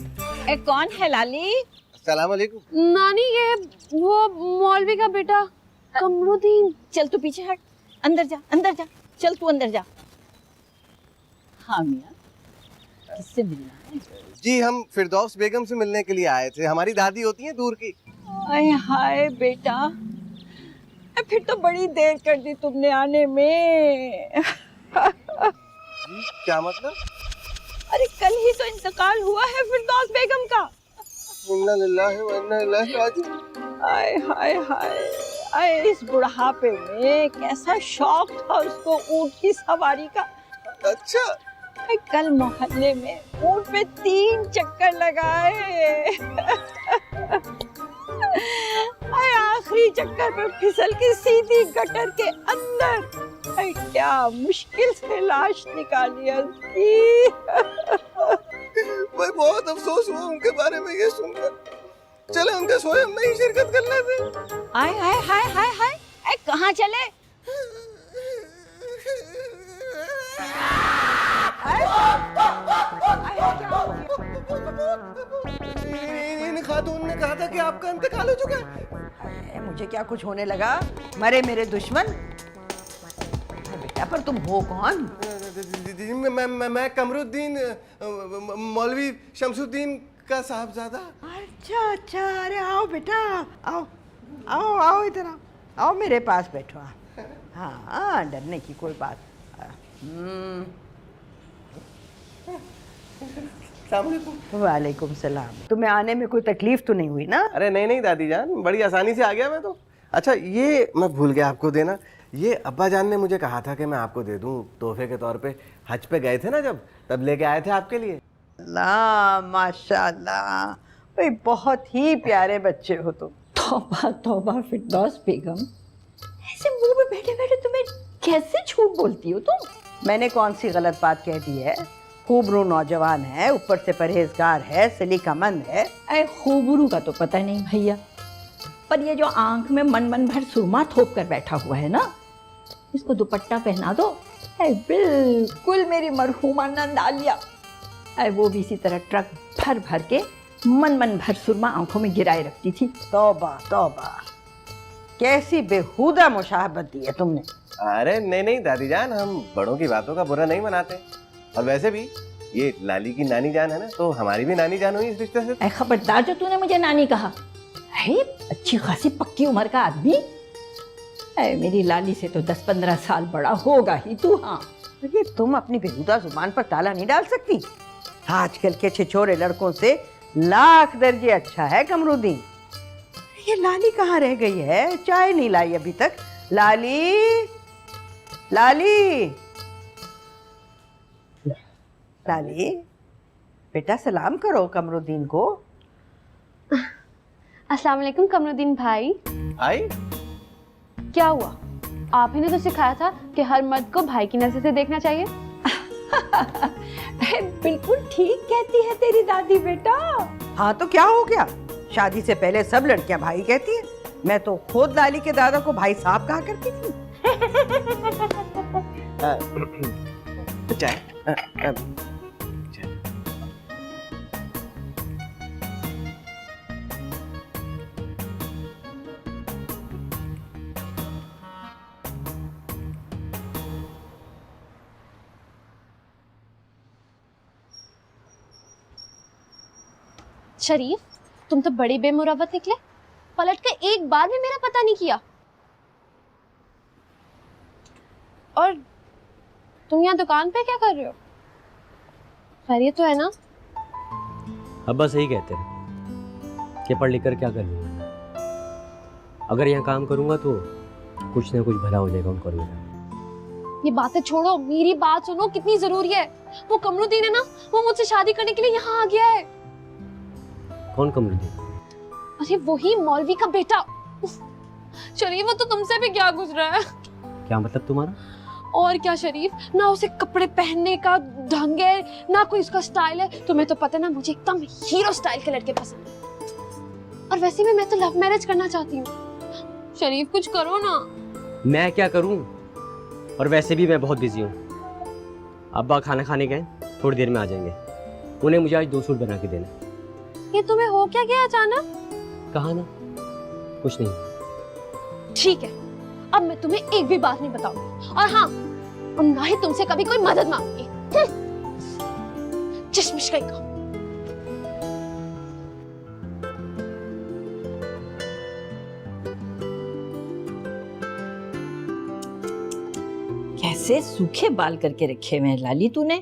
ए कौन है लाली? अस्सलाम वालेकुम। नानी, ये वो मौलवी का बेटा कमरुद्दीन। चल तू पीछे हट, अंदर जा, अंदर जा, चल तू अंदर जा। हाँ मियाँ, किससे मिलना है? जी हम फिरदौस बेगम से मिलने के लिए आए थे, हमारी दादी होती हैं दूर की। आय हाय बेटा, फिर तो बड़ी देर कर दी तुमने आने में। जी क्या मतलब? अरे कल ही तो इंतकाल हुआ है फिरदौस बेगम का। इन्ना लिल्लाहि व इन्ना इलैहि राजिऊन। आय हाय हाय, आय इस बुढ़ापे में कैसा शौक था उसको ऊंट की सवारी का। अच्छा, कल मोहल्ले में ऊंट पे 3 चक्कर लगाए। आखिरी चक्कर पे फिसल के सीधी गटर के अंदर। क्या मुश्किल से लाश निकाली उसकी। मैं बहुत अफसोस हुआ उनके बारे में ये सुनकर। चले उनके सोए में ही शिरकत कर लेते। हाय हाय हाय हाय हाय, कहाँ चले? इन खातून ने कहा था कि आपका इंतकाल हो चुका है। मुझे क्या कुछ होने लगा? मरे मेरे दुश्मन। बेटा पर तुम हो कौन? मैं कमरुद्दीन, मौलवी शमसुद्दीन का साहबजादा। अच्छा अच्छा, अरे आओ बेटा, आओ आओ आओ, इधर आओ, आओ मेरे पास बैठो। हाँ, डरने की कोई बात। वालेकुम सलाम। तुम्हें आने में कोई तकलीफ तो नहीं हुई ना? अरे नहीं नहीं दादी जान, बड़ी आसानी से आ गया मैं तो। अच्छा ये मैं भूल गया आपको देना, ये अब्बा जान ने मुझे कहा था कि मैं आपको दे दूं तोहफे के तौर पे। हज पे गए थे ना जब, तब लेके आए थे आपके लिए। अल्लाह माशाल्लाह, भाई बहुत ही प्यारे बच्चे हो तुम। तौबा तौबा फिरदौस बेगम, ऐसे मुंह में बैठे बैठे तुम्हें कैसे झूठ बोलती हो तुम? मैंने कौन सी गलत बात कह दी है? खूबरू नौजवान है, ऊपर से परहेजगार है, सलीकामंद है। अरे खूबरू का तो पता नहीं भैया, पर ये जो आंख में मन मन भर सुरमा थोप कर बैठा हुआ है ना, इसको दुपट्टा पहना दो। बिल्कुल मेरी मरहूमा नंद आलिया। वो भी इसी तरह ट्रक भर भर के मन मन भर सुरमा आंखों में गिराए रखती थी। तौबा तौबा, कैसी बेहुदा मुशाहबत दी है तुमने। अरे नहीं नहीं दादी जान, हम बड़ों की बातों का बुरा नहीं मनाते। और वैसे भी ये लाली की नानी जान है ना, तो हमारी भी नानी जान हुई इस रिश्ते से। खबरदार जो तूने मुझे नानी कहा। है अच्छी खासी पक्की उम्र का आदमी। मेरी लाली से तो 10-15 साल बड़ा होगा ही तू। हाँ ये तुम अपनी बेहुदा जुबान पर ताला नहीं डाल सकती। आजकल के छिछोरे लड़कों से लाख दर्जे अच्छा है कमरुद्दीन। ये लाली कहाँ रह गई है? चाय नहीं लाई अभी तक। लाली, लाली, लाली, बेटा सलाम करो कमरुद्दीन को। अस्सलाम वालेकुम कमरुद्दीन भाई। आई? क्या हुआ? आप ही ने तो सिखाया था कि हर मर्द को भाई की नजर से देखना चाहिए। बिल्कुल ठीक कहती है तेरी दादी बेटा। हाँ तो क्या हो गया? शादी से पहले सब लड़कियां भाई कहती हैं। मैं तो खुद लाली के दादा को भाई साहब कहा करती थी। चाय। शरीफ, तुम तो बड़ी बेमुरवत निकले। पलट के एक बार भी मेरा पता नहीं किया। और तुम यहाँ दुकान पे क्या कर रहे हो? खैरियत तो है ना? अब्बा सही कहते हैं कि पढ़ लिख कर क्या कर लूँगा। अगर यहाँ काम करूँगा तो कुछ ना कुछ भला हो जाएगा उनको मेरा। ये बातें छोड़ो, मेरी बात सुनो, कितनी जरूरी है। वो कमरुद्दीन है ना, वो मुझसे शादी करने के लिए यहाँ आ गया है। कौन कमरुद्दीन? अरे वही मौलवी का बेटा। शरीफ, वो तो तुमसे भी क्या गुजरा है। क्या मतलब तुम्हारा? और क्या शरीफ, ना उसे कपड़े पहनने का ढंग है, ना कोई उसका स्टाइल है। तुम्हें तो पता है ना, मुझे एकदम हीरो स्टाइल के लड़के पसंद है। और वैसे भी मैं तो लव मैरिज करना चाहती हूँ। शरीफ कुछ करो ना। मैं क्या करूँ? और वैसे भी मैं बहुत बिजी हूँ। अब्बा खाना खाने गए, थोड़ी देर में आ जाएंगे। उन्हें मुझे आज 2 सूट बना के देना। ये तुम्हें हो क्या गया अचानक? कहा ना, कुछ नहीं। ठीक है, अब मैं तुम्हें एक भी बात नहीं बताऊंगी। और हाँ, और ना ही तुमसे कभी कोई मदद मांगूंगी। चश्मिश कहीं का। कैसे सूखे बाल करके रखे हुए हैं लाली तूने।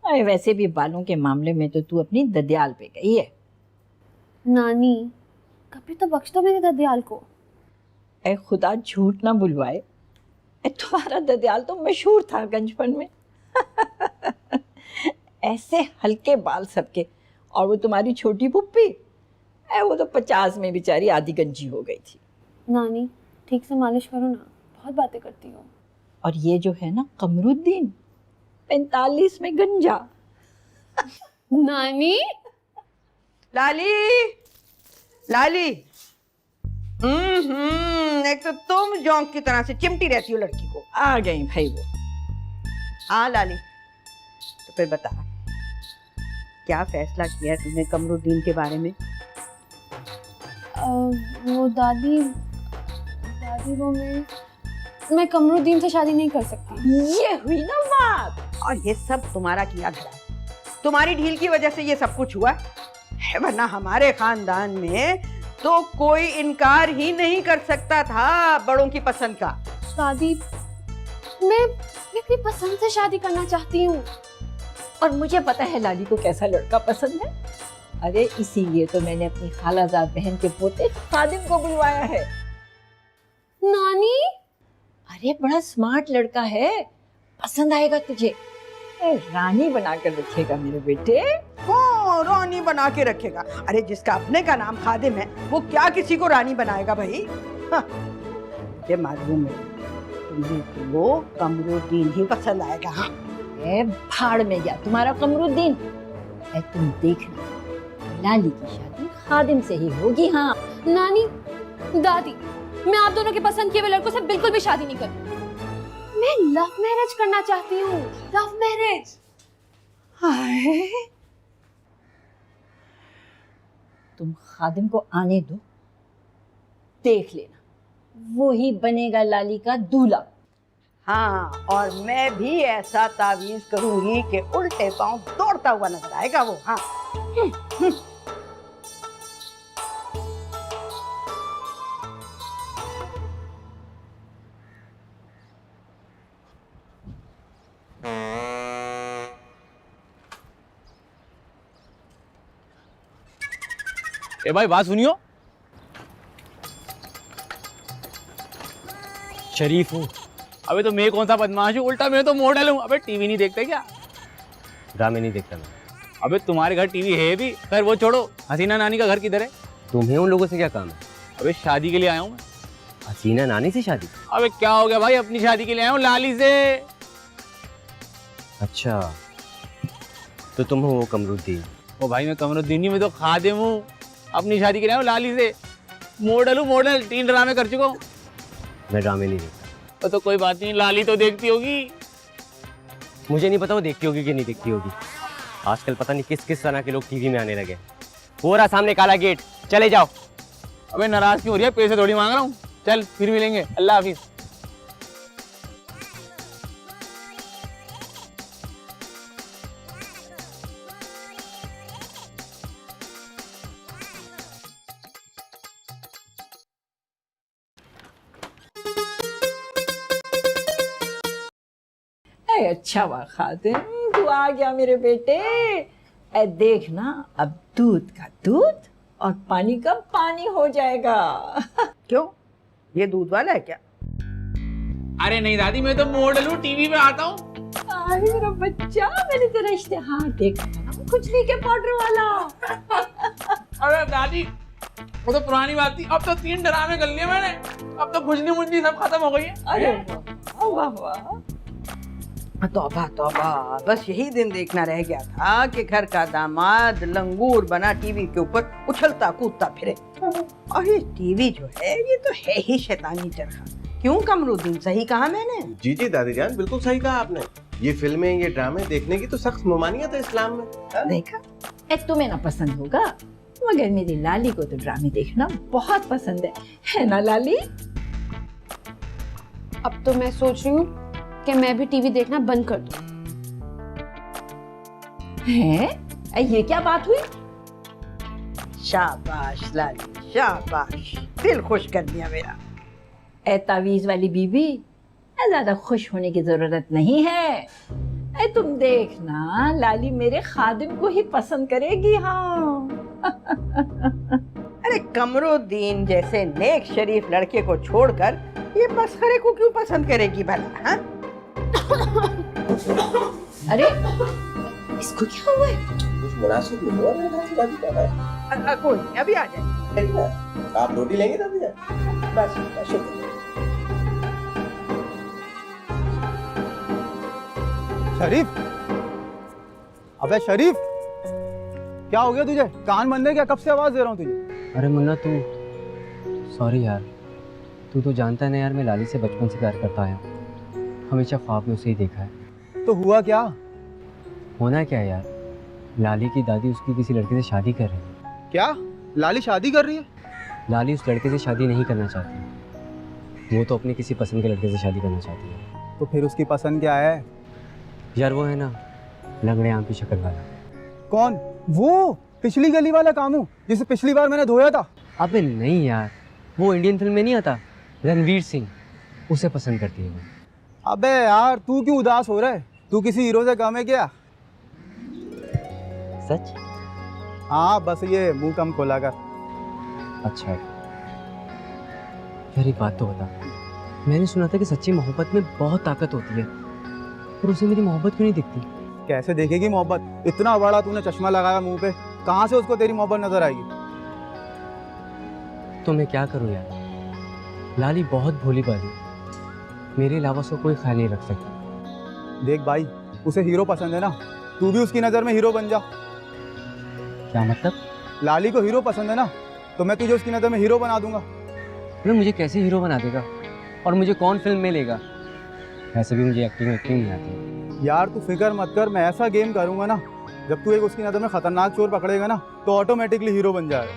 अरे वैसे भी बालों के मामले में तो तू अपनी ददियाल पे गई है। नानी, कभी तो बख्श दो मेरे ददियाल को। ऐ खुदा झूठ ना बुलवाए, तुम्हारा ददियाल तो मशहूर था गंजपन में। ऐसे हल्के बाल सबके, और वो तुम्हारी छोटी पुप्पी, वो तो 50 में बेचारी आधी गंजी हो गई थी। नानी ठीक से मालिश करो ना, बहुत बातें करती हो। और ये जो है ना कमरुद्दीन, 45 में गंजा। नानी, लाली, लाली। एक तो तुम जोंक की तरह से चिमटी रहती हो लड़की को। आ गई भाई वो। हाँ लाली, तो फिर बता, क्या फैसला किया तुमने कमरुद्दीन के बारे में? वो दादी वो मैं कमरुद्दीन से शादी नहीं कर सकती। ये हुई ना बात। और ये सब तुम्हारा किया धरा है। तुम्हारी ढील की वजह से ये सब कुछ हुआ है, वरना हमारे खानदान में तो कोई इनकार ही नहीं कर सकता था बड़ों की पसंद का। दादी, मैं अपनी पसंद से शादी करना चाहती हूँ। और मुझे पता है लाली को कैसा लड़का पसंद है। अरे इसीलिए तो मैंने अपनी खालाजाद बहन के पोते खादिम को बुलवाया है। नानी, अरे बड़ा स्मार्ट लड़का है, पसंद आएगा तुझे। रानी बना कर रखेगा मेरे बेटे। हाँ, रानी बना के रखेगा। अरे जिसका अपने का नाम खादिम है, वो क्या किसी को रानी बनाएगा भाई? हाँ, ये मालूम है तुम्हें तो वो कमरुद्दीन ही पसंद आएगा। हाँ, भाड़ में गया तुम्हारा कमरुद्दीन। तुम देखना, लाली की शादी खादिम से ही होगी। हाँ नानी, दादी, मैं आप दोनों के पसंद किए हुए लड़कों से बिल्कुल भी शादी नहीं करूँ। मैं लव मैरिज करना चाहती हूँ, लव मैरिज। तुम खादिम को आने दो, देख लेना, वो ही बनेगा लाली का दूल्हा। हाँ, और मैं भी ऐसा तावीज करूंगी कि उल्टे पांव दौड़ता हुआ नजर आएगा वो। हाँ। ए भाई बात सुनियो। शरीफ हूँ। अबे तो मैं कौन सा बदमाश हूँ, उल्टा मैं तो मॉडल हूँ। अबे टीवी नहीं देखते क्या? ड्रामे नहीं देखता मैं। अबे तुम्हारे घर टीवी है भी, खैर वो छोड़ो। हसीना नानी का घर किधर है? तुम्हें उन लोगों से क्या काम है? अबे शादी के लिए आया हूँ मैं। हसीना नानी से शादी? अबे क्या हो गया भाई, अपनी शादी के लिए आया हूँ लाली से। अच्छा, तो तुम हो वो कमरुद्दीन? ओ भाई मैं कमरुद्दीन नहीं, मैं तो खादिम हूँ। अपनी शादी के लिए आया हूँ लाली से। मॉडल हूँ, मॉडल। 3 ड्रामे कर चुका हूँ। मैं ड्रामे नहीं देखता। तो कोई बात नहीं, लाली तो देखती होगी। मुझे नहीं पता वो देखती होगी कि नहीं देखती होगी। आजकल पता नहीं किस किस तरह के लोग टीवी में आने लगे। पूरा सामने काला गेट, चले जाओ। अबे नाराज क्यों हो रही है? पैसे थोड़ी मांग रहा हूँ। चल फिर मिलेंगे, अल्लाह हाफिज। ऐ अच्छा हुआ खातिन, तू आ गया मेरे बेटे। ऐ देख ना, अब दूध का दूध और पानी का पानी हो जाएगा। क्यों, ये दूध वाला है क्या? अरे नहीं दादी, मैं तो मॉडल हूँ, टीवी में आता हूँ। अरे मेरा बच्चा, मैंने तेरा इश्तिहार देखा था ना, खुजली के पाउडर वाला। अरे दादी, वो तो पुरानी बात थी, अब तो 3 ड्रामे कर लिए मैंने, अब तो खुजली मुजली सब खत्म हो गई है। अरे वाह वाह वाह। तौबा तौबा, बस यही दिन देखना रह गया था कि घर का दामाद लंगूर बना टीवी के ऊपर उछलता कूदता फिरे। और ये टीवी जो है, ये तो है ही शैतानी चरखा। क्यों कमरुद्दीन, सही कहा मैंने? जी जी दादी जान, बिल्कुल सही कहा आपने। ये फिल्में, ये ड्रामे देखने की तो सख्त ममानियत है इस्लाम में। देखा, ऐ तुम्हें ना पसंद होगा, मगर मेरी लाली को तो ड्रामे देखना बहुत पसंद है ना लाली? अब तो मैं सोच रही हूँ कि मैं भी टीवी देखना बंद कर दूँ। हैं? ये क्या बात हुई? शाबाश लाली, शाबाश, दिल खुश कर दिया मेरा। ए तावीज वाली बीबी, ज्यादा खुश होने की जरूरत नहीं है। ए तुम देखना, लाली मेरे खादिम को ही पसंद करेगी। हाँ। अरे कमरुद्दीन जैसे नेक शरीफ लड़के को छोड़कर ये मस्खरे को क्यों पसंद करेगी भला? हाँ? अरे इसको क्या हुआ है? कुछ मुनासिब नहीं हुआ मेरे दादी दादी कह रहा है। कोई नहीं, अभी आ जाए। आप रोटी लेंगे दादी जान? बस शुक्र। शरीफ, अबे शरीफ, क्या हो गया तुझे? कान बंद है क्या? कब से आवाज दे रहा हूँ तुझे। अरे मुन्ना तू, सॉरी यार, तू तो जानता है ना यार, मैं लाली से बचपन से प्यार करता आया हूँ, हमेशा ख्वाब में उसे ही देखा है। तो हुआ क्या? होना क्या है यार, लाली की दादी उसकी किसी लड़के से शादी कर रही है। क्या? लाली शादी कर रही है? लाली उस लड़के से शादी नहीं करना चाहती, वो तो अपने किसी पसंद के लड़के से शादी करना चाहती है। तो फिर उसकी पसंद क्या है? यार वो है ना, लंगड़े आम की शक्ल वाला। कौन? वो पिछली गली वाला कामू जिसे पिछली बार मैंने धोया था? अबे नहीं यार, वो इंडियन फिल्म में नहीं आता, रणवीर सिंह, उसे पसंद करती है वो। अबे यार तू क्यों उदास हो रहा है? तू किसी हीरो से कम है क्या? सच? हाँ बस ये मुंह कम खोला कर। अच्छा यार एक बात तो बता, मैंने सुना था कि सच्ची मोहब्बत में बहुत ताकत होती है, पर उसे मेरी मोहब्बत क्यों नहीं दिखती? कैसे देखेगी मोहब्बत? इतना बड़ा तूने चश्मा लगाया मुंह पे, कहाँ से उसको तेरी मोहब्बत नजर आएगी? तो मैं क्या करूं यार, लाली बहुत भोली भाली, मेरे अलावा उसको कोई ख्याल नहीं रख सकता। देख भाई, उसे हीरो पसंद है ना, तू भी उसकी नज़र में हीरो बन जा। क्या मतलब? लाली को हीरो पसंद है ना, तो मैं तुझे उसकी नज़र में हीरो बना दूंगा। अरे मुझे कैसे हीरो बना देगा, और मुझे कौन फिल्म में लेगा? ऐसे भी मुझे एक्टिंग नहीं आती। यार तू फिक्र मत कर, मैं ऐसा गेम करूंगा ना, जब तू एक उसकी नज़र में खतरनाक चोर पकड़ेगा ना, तो ऑटोमेटिकली हीरो बन जाएगा।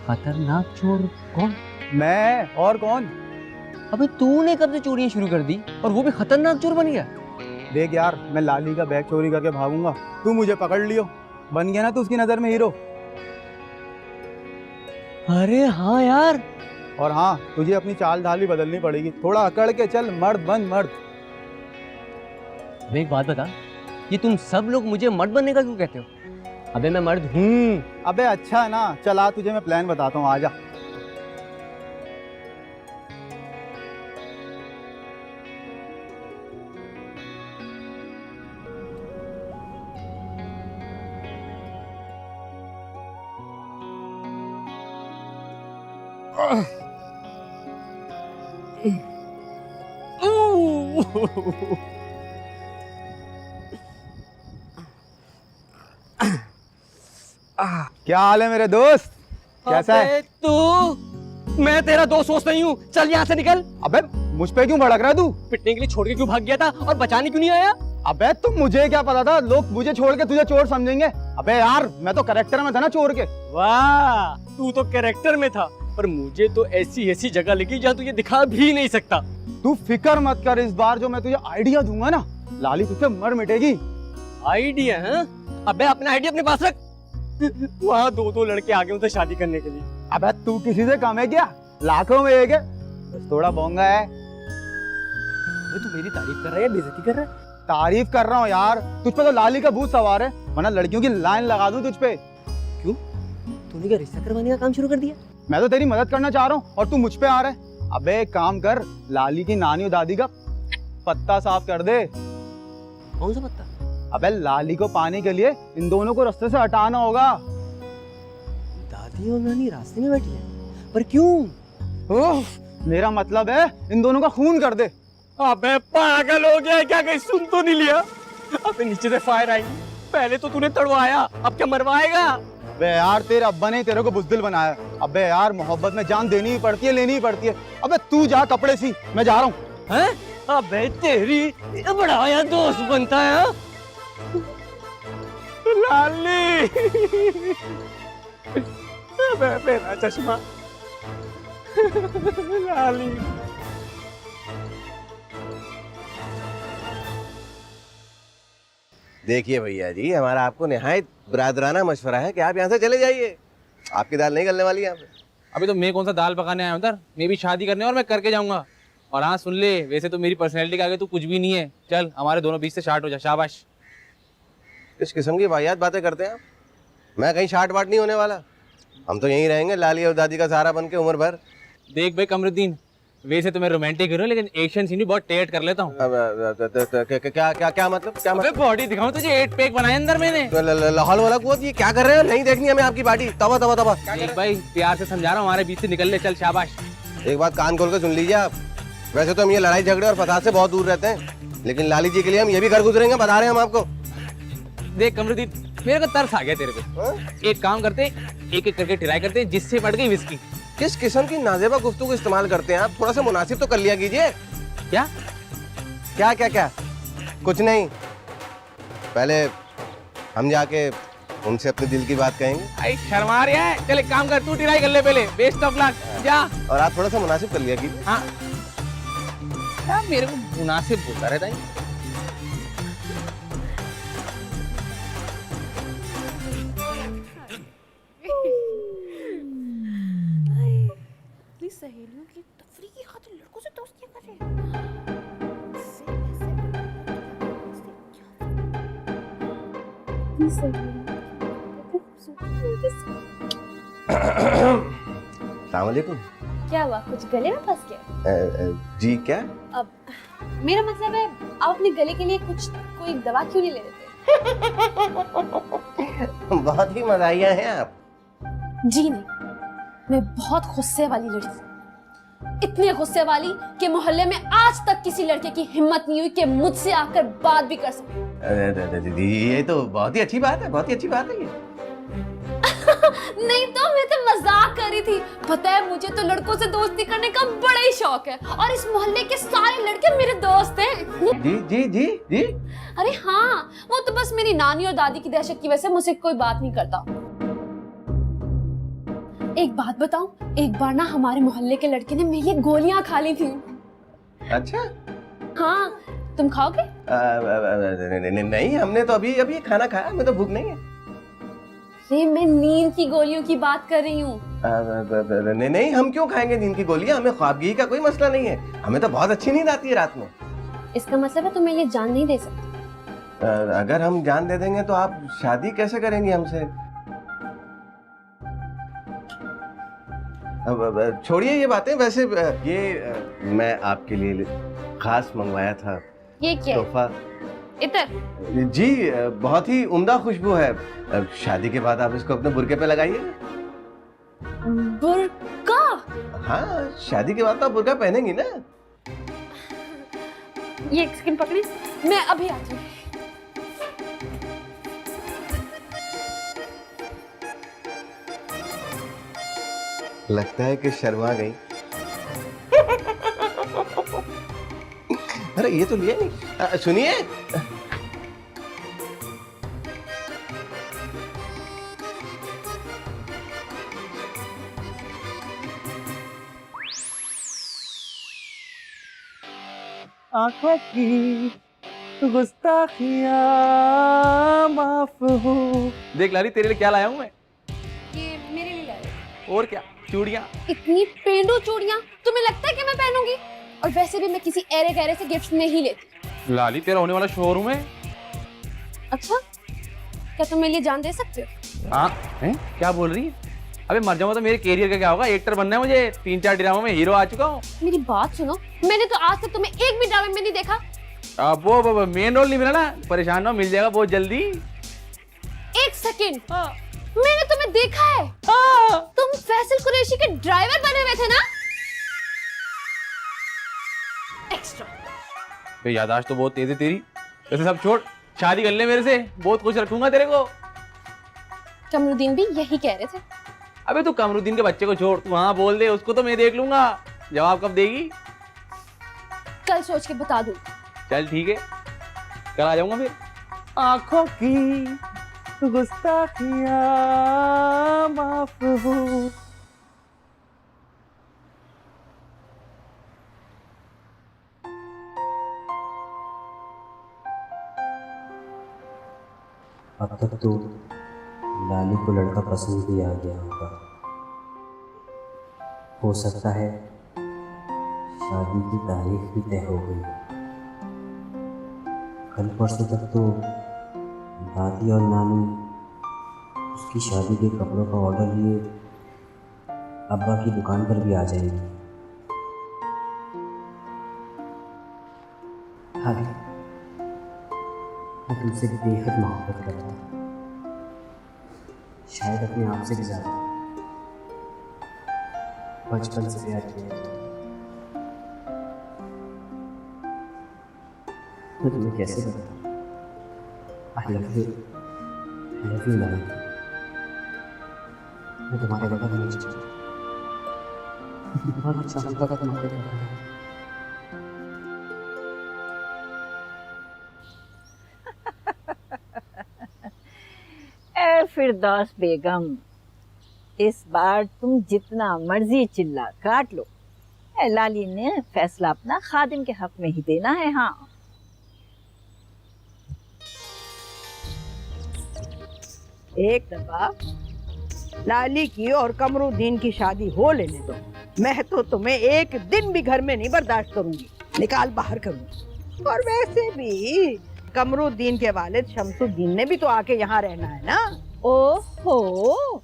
खतरनाक चोर? कौन? मैं और कौन? अबे तूने कब से चोरियां शुरू कर दी, और वो भी खतरनाक चोर बन गया? देख यार, मैं लाली का बैग चोरी करके भागूंगा, तू मुझे पकड़ लियो, बन गया ना तू उसकी नज़र में हीरो। अरे हाँ यार। और हाँ, तुझे अपनी चाल ढाल भी बदलनी पड़ेगी, थोड़ा अकड़ के चल, मर्द बन मर्द। एक बात बता, ये तुम सब लोग मुझे मर्द बनने का क्यों कहते हो? अबे मैं मर्द हूँ। अबे अच्छा है ना, चल आ तुझे मैं प्लान बताता हूँ, आजा। क्या हाल है मेरे दोस्त, कैसा है तू? मैं तेरा दोस्त सोच नहीं हूँ, चल यहाँ से निकल। अबे मुझ पे क्यों भड़क रहा है तू? पिटने के लिए छोड़ के क्यों भाग गया था, और बचाने क्यों नहीं आया? अबे तुम मुझे क्या पता था, लोग मुझे छोड़ के तुझे चोर समझेंगे। अबे यार मैं तो कैरेक्टर में था ना चोर के। वाह, तू तो कैरेक्टर में था, पर मुझे तो ऐसी जगह लगी जहाँ तुझे दिखा भी नहीं सकता। तू फिक्र मत कर, इस बार जो मैं तुझे आइडिया दूंगा ना, लाली तुझसे मर मिटेगी। आइडिया? है? अबे अपना आइडिया अपने पास रख। वहाँ दो लड़के आ गए उनसे शादी करने के लिए। अबे तू किसी से कम है क्या? लाखों में एक है, बस थोड़ा बोंगा है। तू मेरी तारीफ कर रहा है या बेइज्जती कर रहा है? तारीफ कर रहा हूँ यार, तुझ पे तो लाली का भूत सवार है, वरना लड़कियों की लाइन लगा दूं तुझ पे। क्यों? तूने क्या रिश्ता करवाने का काम शुरू कर दिया? मैं तो तेरी मदद करना चाह रहा हूँ और तू मुझ पे आ रहा है। अबे एक काम कर, लाली की नानी और दादी का पत्ता साफ कर दे। कौन सा पत्ता? अबे लाली को पाने के लिए इन दोनों को रास्ते से हटाना होगा। दादी और नानी रास्ते में बैठी है, पर क्यों? ओह, मेरा मतलब है इन दोनों का खून कर दे। अबे पागल हो गया क्या? कहीं सुन तो नहीं लिया? अबे नीचे से फायर आई, पहले तो तूने तड़वाया, अब क्या मरवाएगा? अबे यार तेरे अब्बा ने तेरे को बुज़दिल बनाया। अबे यार मोहब्बत में जान देनी ही पड़ती है, लेनी ही पड़ती है। अबे तू जा कपड़े सी, मैं जा रहा हूँ। हैं? अबे तेरी बड़ा यार दोस्त बनता है। लाली अबे मेरा चश्मा लाली। देखिए भैया जी, हमारा आपको निहायत बरादराना मशवरा है कि आप यहाँ से चले जाइए, आपकी दाल नहीं गलने वाली है यहाँ पे। अभी तो मैं कौन सा दाल पकाने आया हूँ उधर, मैं भी शादी करने और मैं करके जाऊंगा। और हाँ सुन ले, वैसे तो मेरी पर्सनैलिटी के आगे तू कुछ भी नहीं है। चल हमारे दोनों बीच से शार्ट हो जा, शाबाश। इस किस्म की वाहियात बातें करते हैं आप। मैं कहीं शार्ट वाट नहीं होने वाला, हम तो यहीं रहेंगे लाली और दादी का सहारा बन के उम्र भर। देख भाई कमरुद्दीन, वैसे तो मैं रोमांटिक हीरो, लेकिन एक्शन सीन भी बहुत टेट कर लेता हूँ। क्या मतलब? क्या मतलब? बॉडी दिखाऊं तुझे, 8 पैक बनाए अंदर मैंने। लाहौल वाला कुआं, ये क्या कर रहे हो? नहीं देखनी हमें आपकी बॉडी। तवा तवा तवा। देख भाई प्यार से समझा रहा हूँ, हमारे बीच से निकल ले, चल शाबाश। एक बात कान खोल के सुन लीजिए आप, वैसे तो हम ये लड़ाई झगड़े और फसाद से बहुत दूर रहते हैं, लेकिन लाली जी के लिए हम ये भी घर गुजरेंगे, बता रहे हैं हम आपको। देख कमरुद्दीन, मेरे को तरस आ गया तेरे पे। एक काम करते, एक एक करके ट्राई करते, जिससे बढ़ गई विस्की। किस किस्म की नाजेबा गुफ्तगू इस्तेमाल करते हैं आप? थोड़ा सा मुनासिब तो कर लिया कीजिए। क्या क्या क्या क्या? कुछ नहीं, पहले हम जाके उनसे अपने दिल की बात कहेंगे। आई शर्मा रहा है, चल एक काम कर, तू ट्राई कर ले पहले, बेस्ट ऑफ लक, जा। और आप थोड़ा सा मुनासिब कर लिया कीजिए। हाँ क्या मेरे को मुनासिब बोलता रहता है। सहेलियों की तफरी की खातिर लड़कों से दोस्तियां कर रहे अस्सलाम वालेकुम। क्या हुआ, कुछ गले में फंस गया? जी क्या? अब मेरा मतलब है, आप अपने गले के लिए कोई दवा क्यों नहीं ले लेते? बहुत ही मज़ाहिया हैं आप। जी नहीं, मैं बहुत गुस्से वाली लड़की, इतने गुस्से वाली कि मोहल्ले में आज तक किसी लड़के की हिम्मत नहीं हुई कि मुझसे आकर बात भी कर सके। ये तो बहुत ही अच्छी बात है, बहुत ही अच्छी बात है ये। नहीं तो मैं तो मजाक कर रही थी। पता है, मुझे तो लड़कों से दोस्ती करने का बड़ा ही शौक है, और इस मोहल्ले के सारे लड़के मेरे दोस्त हैं। जी जी जी जी। अरे हाँ, वो तो बस मेरी नानी और दादी की दहशत की वजह से मुझसे कोई बात नहीं करता। एक बात बताऊं, एक बार ना हमारे मोहल्ले के लड़के ने मेरी गोलियां खा ली थी। अच्छा हाँ, तुम खाओगे? नहीं, हमने तो अभी खाना खाया, हमें तो भूख नहीं है। मैं नींद की गोलियों की बात कर रही हूँ। नहीं, हम क्यों खाएंगे नींद की गोलियां? हमें ख्वाबगी का कोई मसला नहीं है, हमें तो बहुत अच्छी नींद आती है रात में। इसका मतलब है तुम मेरे लिए जान नहीं दे सकते? अगर हम जान दे देंगे तो आप शादी कैसे करेंगी हमसे? छोड़िए ये बातें। वैसे ये मैं आपके लिए खास मंगवाया था। ये क्या है? तोहफा। इतर। जी बहुत ही उम्दा खुशबू है। शादी के बाद आप इसको अपने बुर्के पे लगाइए। बुर्का? हाँ, शादी के बाद तो आप बुर्का पहनेंगी ना। ये एक सेकंड पकड़ी, मैं अभी आती हूँ। लगता है कि शर्मा गई। अरे ये तो लिया नहीं। सुनिए, आंखों की गुस्ताखियां माफ हो। देख लाली, तेरे लिए क्या लाया हूँ मैं। ये मेरे लिए लाए। और क्या, चूड़ियाँ। इतनी पेंडू चूड़ियाँ तुम्हें लगता है कि मैं पहनूंगी? और वैसे भी मैं किसी ऐरे गहरे से गिफ्ट नहीं लेती। लाली तेरा होने वाला शोरूम है? अच्छा, क्या तुम मेरे लिए जान दे सकते हो? हाँ हैं? क्या बोल रही है? अबे मर जाऊंगा तो मेरे कैरियर का क्या होगा? एक्टर बनना है मुझे, 3-4 ड्रामों में हीरो आ चुका हूँ। मेरी बात सुनो, मैंने तो आज तक तुम्हें एक भी ड्रामे में नहीं देखा। अब वो मेन रोल नहीं मिला ना, परेशान ना, मिल जाएगा बहुत जल्दी। एक सेकंड, मैंने तुम्हें देखा है। तुम फैसल कुरैशी के ड्राइवर बने हुए थे ना? एक्स्ट्रा। तो याददाश्त तो बहुत तेज है तेरी। वैसे सब छोड़, शादी कर ले मेरे से, बहुत कुछ रखूंगा तेरे को। कमरुद्दीन भी यही कह रहे थे। अबे तू कमरुद्दीन के बच्चे को छोड़, तू हाँ बोल दे, उसको तो मैं देख लूंगा। जवाब कब देगी? कल सोच के बता दूं। चल ठीक है, कल आ जाऊंगा फिर। आंखों की गुस्ताखियां माफ हो। अब तक तो लाली को लड़का पसंद भी आ गया होगा। हो सकता है शादी की तारीख भी तय हो गई। कल परसों तक तो दादी और नानी उसकी शादी के कपड़ों का ऑर्डर लिए अब्बा की दुकान पर भी आ जाएंगी। हाँ, मैं तुमसे बेहद मोहब्बत करता हूँ, शायद अपने आप से भी ज़्यादा। बचपन से प्यार किया है। मैं तुम्हें कैसे बताऊँ? आई लव यू लाली। मैं तुम्हारे बगैर नहीं जी सकता। बहुत अच्छा लगता था तुम्हारे बगैर। फिरदौस बेगम, इस बार तुम जितना मर्जी चिल्ला काट लो, लाली ने फैसला अपना खादिम के हक में ही देना है। हाँ, एक दफा लाली की और कमरुद्दीन की शादी हो लेने दो। मैं तो तुम्हें एक दिन भी घर में नहीं बर्दाश्त करूंगी, निकाल बाहर करूंगी। और वैसे भी कमरुद्दीन के वालिद शमसुद्दीन ने भी तो आके यहाँ रहना है ना। ओहो,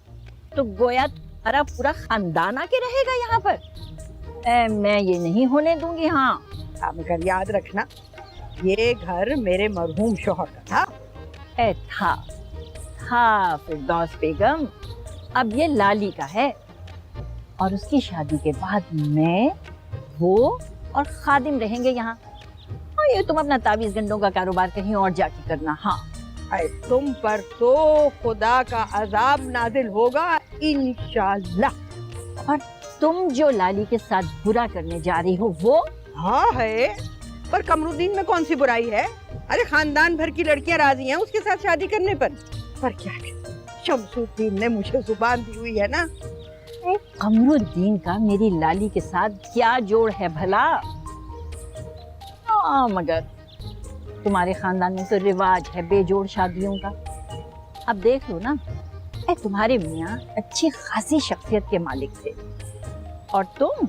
तो गोया तुम्हारा पूरा खानदान आके रहेगा यहाँ पर? मैं ये नहीं होने दूंगी। हाँ, मगर याद रखना, ये घर मेरे मरहूम शौहर का था। था फिरदौस बेगम, अब ये लाली का है। और उसकी शादी के बाद मैं, वो और खादिम रहेंगे यहाँ। और ये तुम अपना तावीज गंडों का कारोबार कहीं और जाके करना। हाँ, तुम पर तो खुदा का अजाब नाजिल होगा इंशाल्लाह। और तुम जो लाली के साथ बुरा करने जा रही हो वो? हाँ है, पर कमरुद्दीन में कौन सी बुराई है? अरे खानदान भर की लड़कियां राजी हैं उसके साथ शादी करने पर क्या शमसुद्दीन ने मुझे जुबान दी हुई है ना। कमरुद्दीन का मेरी लाली के साथ क्या जोड़ है भला? मगर तुम्हारे खानदान में तो रिवाज है बेजोड़ शादियों का। अब देख लो ना, तुम्हारे मियाँ अच्छी खासी शख्सियत के मालिक थे, और तुम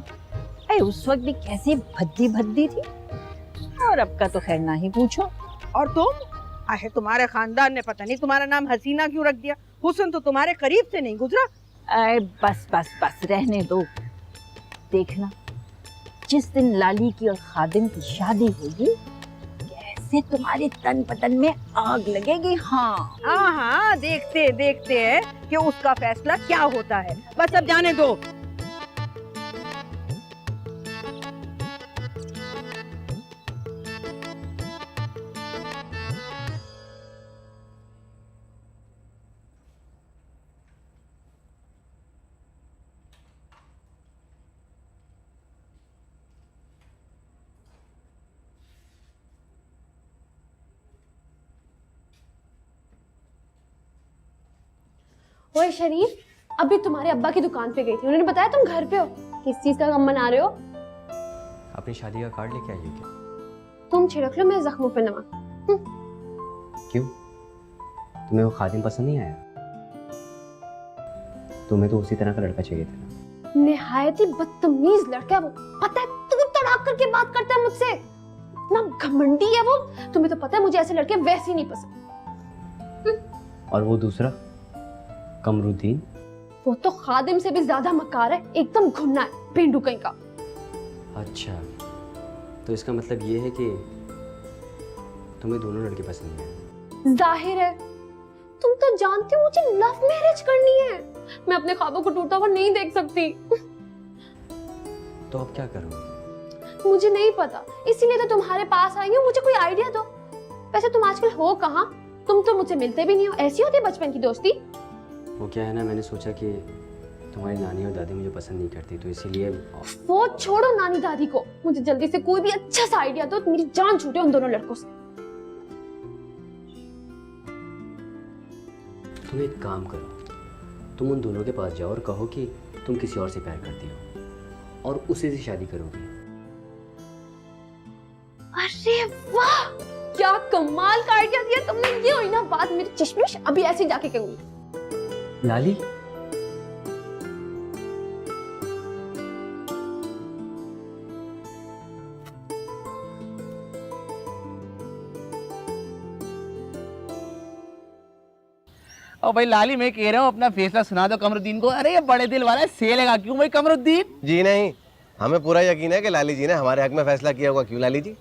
उस वक्त भी कैसी भद्दी भद्दी थी। और अब का तो खैर ना ही पूछो। और तुम तुम्हारे खानदान ने पता नहीं तुम्हारा नाम हसीना क्यों रख दिया? हुस्न तो तुम्हारे करीब से नहीं गुजरा। बस बस बस रहने दो। देखना, जिस दिन लाली की और खादिम की शादी होगी, कैसे तुम्हारे तन पतन में आग लगेगी। हाँ हाँ, देखते देखते हैं कि उसका फैसला क्या होता है। बस अब जाने दो। ओए शरीफ, अभी तुम्हारे अब्बा की दुकान पे गई थी, उन्होंने बताया तुम घर पे हो। किस चीज का गम मना रहे हो? अपनी शादी का कार्ड लेके आई हो क्या? तुम छिड़क लो मेरे जख्मों पे नमक। क्यों, तुम्हें वो खादिम पसंद नहीं आया? तुम्हें तो उसी तरह का लड़का चाहिए था। निहायत ही बदतमीज लड़का है वो, पता है, तू तड़ाक करके बात करता है मुझसे। इतना घमंडी है वो। तुम्हें तो पता है मुझे ऐसे लड़के वैसे ही नहीं पसंद। और वो दूसरा कमरुद्दीन? वो तो खादिम से भी ज्यादा मकार है, एकदम घुन्ना है, पेंडू कहीं का। अच्छा, तो इसका मतलब ये है कि तुम्हें दोनों लड़के पसंद हैं? जाहिर है, तुम तो जानते हो मुझे लव मैरिज करनी है। मैं अपने ख्वाबों को टूटा हुआ नहीं देख सकती। तो अब क्या करोगे? मुझे नहीं पता, इसीलिए तो तुम्हारे पास आई हूँ। मुझे कोई आइडिया दो। वैसे तुम आजकल हो कहाँ? तुम तो मुझसे मिलते भी नहीं हो। ऐसी होती है बचपन की दोस्ती? वो क्या है ना, मैंने सोचा कि तुम्हारी नानी और दादी मुझे पसंद नहीं करती, तो इसीलिए। वो छोड़ो नानी दादी को, मुझे जल्दी से कोई भी अच्छा सा आइडिया दो। मेरी जान छूटे उन दोनों लड़कों से। तुम एक काम करो, तुम उन दोनों के पास जाओ और कहो कि तुम किसी और से प्यार करती हो और उसी से शादी करोगे। अरे वाह, क्या कमाल का आइडिया दिया तुमने। ये हुई ना बात मेरी चश्मिश, अभी ऐसे ही जाके कहूंगी। लाली, और भाई लाली, मैं कह रहा हूँ अपना फैसला सुना दो कमरुद्दीन को। अरे ये बड़े दिल वाला से लगा क्यों भाई कमरुद्दीन? जी नहीं, हमें पूरा यकीन है कि लाली जी ने हमारे हक में फैसला किया होगा। क्यों लाली जी?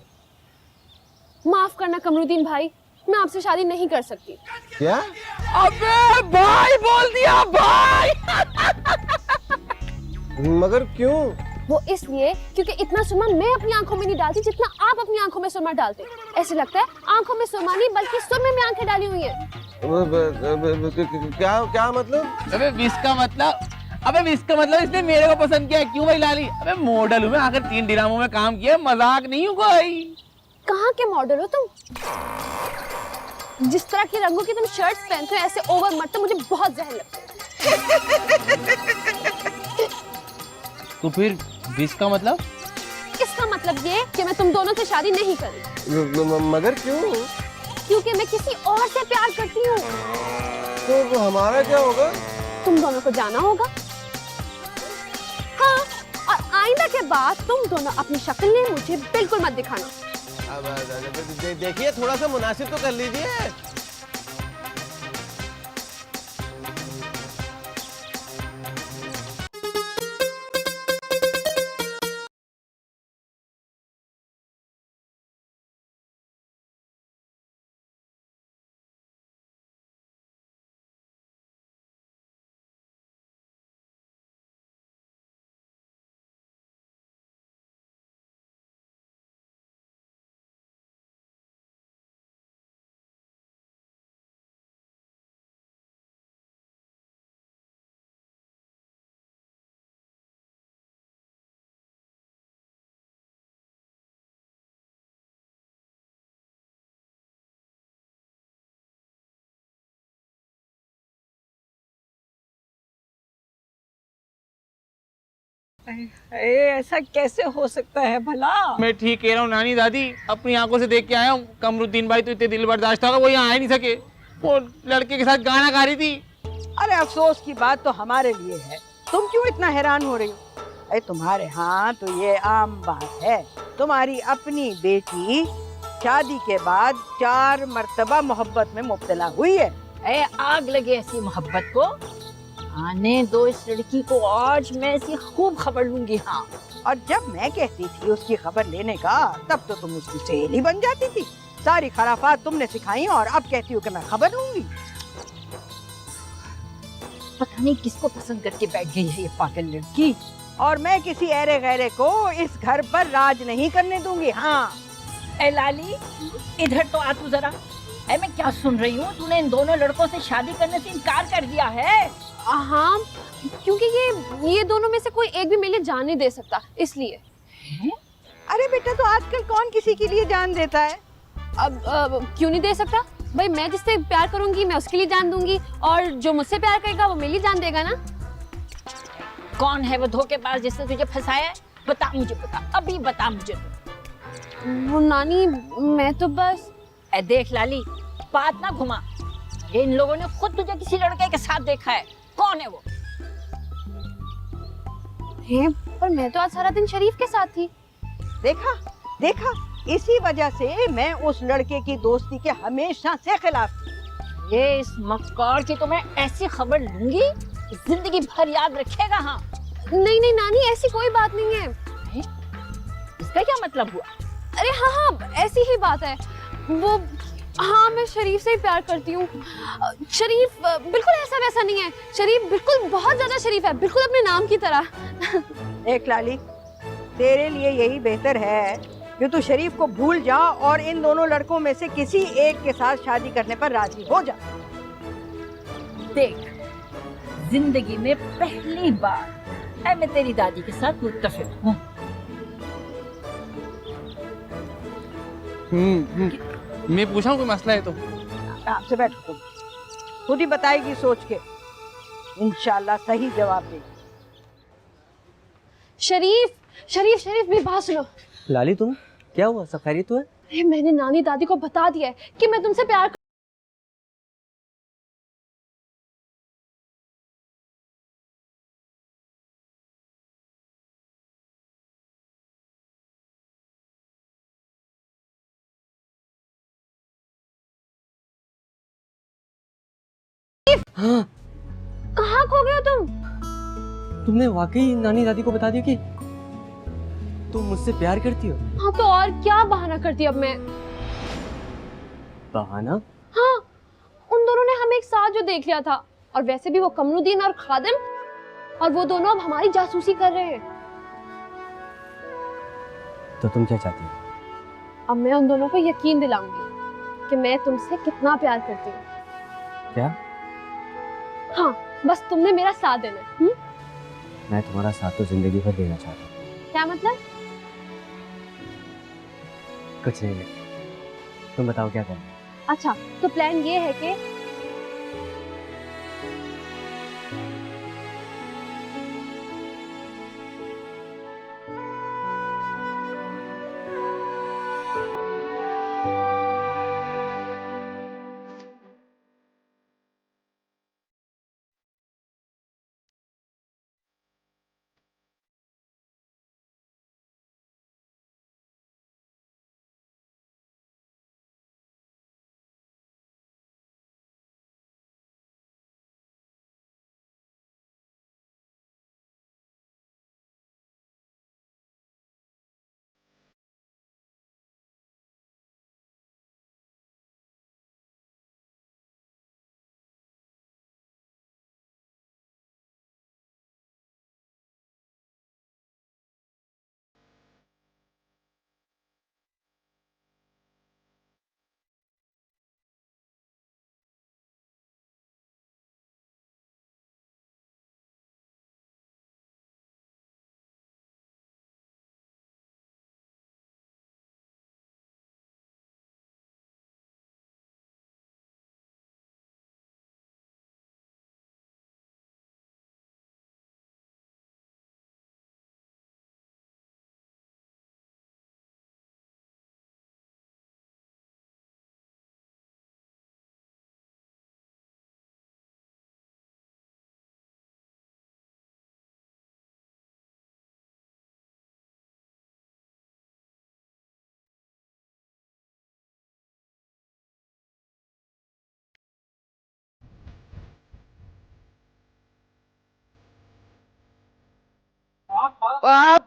माफ करना कमरुद्दीन भाई, मैं आपसे शादी नहीं कर सकती। क्या? अबे भाई बोल दिया भाई। मगर क्यों? वो इसलिए क्योंकि इतना सुरमा मैं अपनी आंखों में नहीं डालती जितना आप अपनी आंखों में सुरमा डालते। ऐसे लगता है आंखों में सुरमा नहीं बल्कि सुरमे में आंखें डाली हुई हैं। क्या क्या मतलब? अबे विस्का मतलब इसने मेरे को पसंद किया। क्यों भाई लाली? अबे मॉडल हूँ मैं, आखिर 3 ड्रामों में काम किया, मजाक नहीं हूँ कोई। कहाँ के मॉडल हो तुम? जिस तरह के रंगों की तुम शर्ट्स पहनते हो ऐसे ओवर मत, तो मुझे बहुत जहर लगता है। तो फिर विस्का मतलब? इसका मतलब ये कि मैं तुम दोनों से शादी नहीं करूँगी। मगर क्यों? क्योंकि मैं किसी और से प्यार करती हूँ। तो हमारा क्या होगा? तुम दोनों को जाना होगा। हाँ, और आइंदा के बाद तुम दोनों अपनी शक्लें मुझे बिल्कुल मत दिखाना। देखिए, थोड़ा सा मुनासिब तो कर लीजिए। ऐसा कैसे हो सकता है भला? मैं ठीक कह रहा हूँ नानी दादी, अपनी आंखों से देख के आया हूँ। कमरुद्दीन भाई तो इतने दिल बर्दाश्त होगा, वो यहाँ आ ही नहीं सके। वो लड़के के साथ गाना गा रही थी। अरे अफसोस की बात तो हमारे लिए है, तुम क्यों इतना हैरान हो रही हो? अरे तुम्हारे यहाँ तो ये आम बात है, तुम्हारी अपनी बेटी शादी के बाद 4 मर्तबा मोहब्बत में मुब्तला हुई है। आग लगे ऐसी मोहब्बत को, आने दो इस लड़की को, आज मैं इसकी खूब खबर लूंगी। हाँ, और जब मैं कहती थी उसकी खबर लेने का, तब तो तुम उसकी सहेली बन जाती थी। सारी खराफात तुमने सिखाई और अब कहती हो कि मैं खबर लूंगी। पता नहीं किसको पसंद करके बैठ गई है ये पागल लड़की। और मैं किसी ऐरे गैरे को इस घर पर राज नहीं करने दूंगी। हाँ, ए लाली, इधर तो आ तू जरा। मैं क्या सुन रही हूँ, तूने इन दोनों लड़कों से शादी करने से इनकार कर दिया है? हाँ, क्योंकि ये दोनों में से कोई एक भी मेरे लिए जान नहीं दे सकता, इसलिए। अरे बेटा, तो आजकल कौन किसी के लिए जान देता है? अब क्यों नहीं दे सकता भाई? मैं जिससे प्यार करूंगी मैं उसके लिए जान दूंगी, और जो मुझसे प्यार करेगा वो मेरे लिए जान देगा ना। कौन है वो धोखेबाज जिसने तुझे फंसाया है? बता मुझे, बता, अभी बता मुझे। वो नानी, मैं तो बस। देख लाली, बात ना घुमा। इन लोगों ने खुद तुझे किसी लड़के के साथ देखा है। कौन है वो? है, पर मैं तो आज सारा दिन शरीफ के साथ थी। देखा देखा, इसी वजह से मैं उस लड़के की दोस्ती के हमेशा से खिलाफ थी। ये इस मक्कार की तो मैं ऐसी खबर लूंगी जिंदगी भर याद रखेगा। हाँ नहीं नहीं नानी, ऐसी कोई बात नहीं है। इसका क्या मतलब हुआ? अरे हाँ हाँ, ऐसी ही बात है। वो हाँ, मैं शरीफ से ही प्यार करती हूँ। शरीफ बिल्कुल ऐसा वैसा नहीं है। शरीफ बिल्कुल बहुत ज्यादा शरीफ है, बिल्कुल अपने नाम की तरह। एक लाली, तेरे लिए यही बेहतर है कि तू शरीफ को भूल जा और इन दोनों लड़कों में से किसी एक के साथ शादी करने पर राजी हो जा। देख, जिंदगी में पहली बार मैं तेरी दादी के साथ मुत्तफिक हूँ। मैं पूछा हूँ कोई मसला है तो? आपसे बैठो, तुम खुद ही बताएगी सोच के, इंशाल्लाह सही जवाब देगी। शरीफ शरीफ शरीफ, मेरी बात सुनो। लाली तुम क्या हुआ, सब खैरियत तो है? अरे मैंने नानी दादी को बता दिया है कि मैं तुमसे प्यार हाँ, कहाँ खो गए हो तुम? तुमने वाकई नानी दादी को बता दिया कि तुम मुझसे प्यार करती हो? हाँ तो और क्या बहाना करती अब मैं? बहाना? हाँ, उन दोनों ने हमें एक साथ जो देख लिया था, और वैसे भी वो कमरुद्दीन और खादिम, और वो दोनों अब हमारी जासूसी कर रहे हैं। तो तुम क्या चाहती हो? अब मैं उन दोनों को यकीन दिलाऊंगी कि मैं तुमसे कितना प्यार करती हूँ। क्या? हाँ, बस तुमने मेरा साथ देना है। मैं तुम्हारा साथ तो जिंदगी भर देना चाहता हूँ। क्या मतलब? कुछ नहीं, तुम बताओ क्या करना है? अच्छा, तो प्लान ये है कि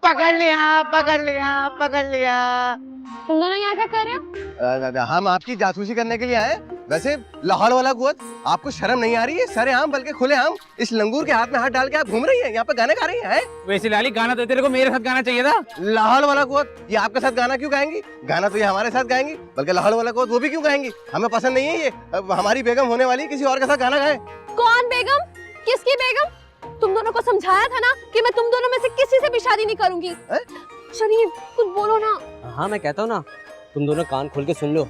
पकड़ लिया पकड़ लिया पकड़ लिया। तुम दोनों यहाँ क्या कर रहे हो? हम आपकी जासूसी करने के लिए आए। वैसे लाहौर वाला कुवत, आपको शर्म नहीं आ रही है? सरेआम बल्कि खुलेआम इस लंगूर के हाथ में हाथ डाल के आप घूम रही हैं, यहाँ पे गाने गा रही हैं। वैसे लाली, गाना तो तेरे को मेरे साथ गाना चाहिए था। लाहौर वाला कुवत, ये आपके साथ गाना क्यों गाएंगी? गाना तो ये हमारे साथ गाएंगी, बल्कि लाहौर वाला कुवत वो भी क्यों गाएंगी? हमें पसंद नहीं है ये। हमारी बेगम होने वाली किसी और के साथ गाना गाए। कौन बेगम? किसकी बेगम? तुम दोनों को समझाया था ना कि मैं तुम दोनों में से किसी से भी शादी नहीं करूंगी। शरीफ, कुछ बोलो ना। हाँ, मैं कहता हूँ ना, तुम दोनों कान खोल के सुन लो।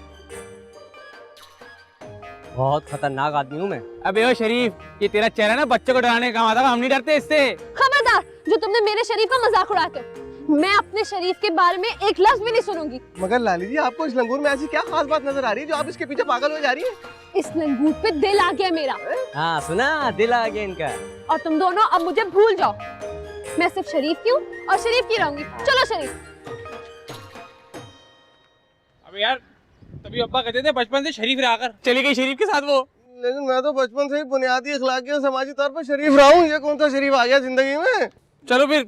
बहुत खतरनाक आदमी हूँ मैं। अबे ओ शरीफ, ये तेरा चेहरा ना बच्चों को डराने का काम आता है, हम नहीं डरते इससे। खबरदार, जो तुमने मेरे शरीफ का मजाक उड़ाया कर। मैं अपने शरीफ के बारे में एक लफ्ज भी नहीं सुनूंगी। मगर लाली जी, आपको इस लंगूर में ऐसी क्या खास बात नजर आ रही है जो आप इसके पीछे पागल हो जा रही है? इस लंगूर पे दिल आ गया मेरा। हाँ सुना, दिल आ गया इनका। और तुम दोनों अब मुझे भूल जाओ। मैं सिर्फ शरीफ की हूँ और शरीफ की रहूंगी। चलो शरीफ। अबे यार तभी अब्बा कहते थे बचपन से शरीफ रहा कर, चली गई शरीफ के साथ वो। लेकिन मैं तो बचपन से ही बुनियादी अखलाकी और समाजी तौर पर शरीफ रहा हूँ, ये कौन सा शरीफ आ गया जिंदगी में? चलो फिर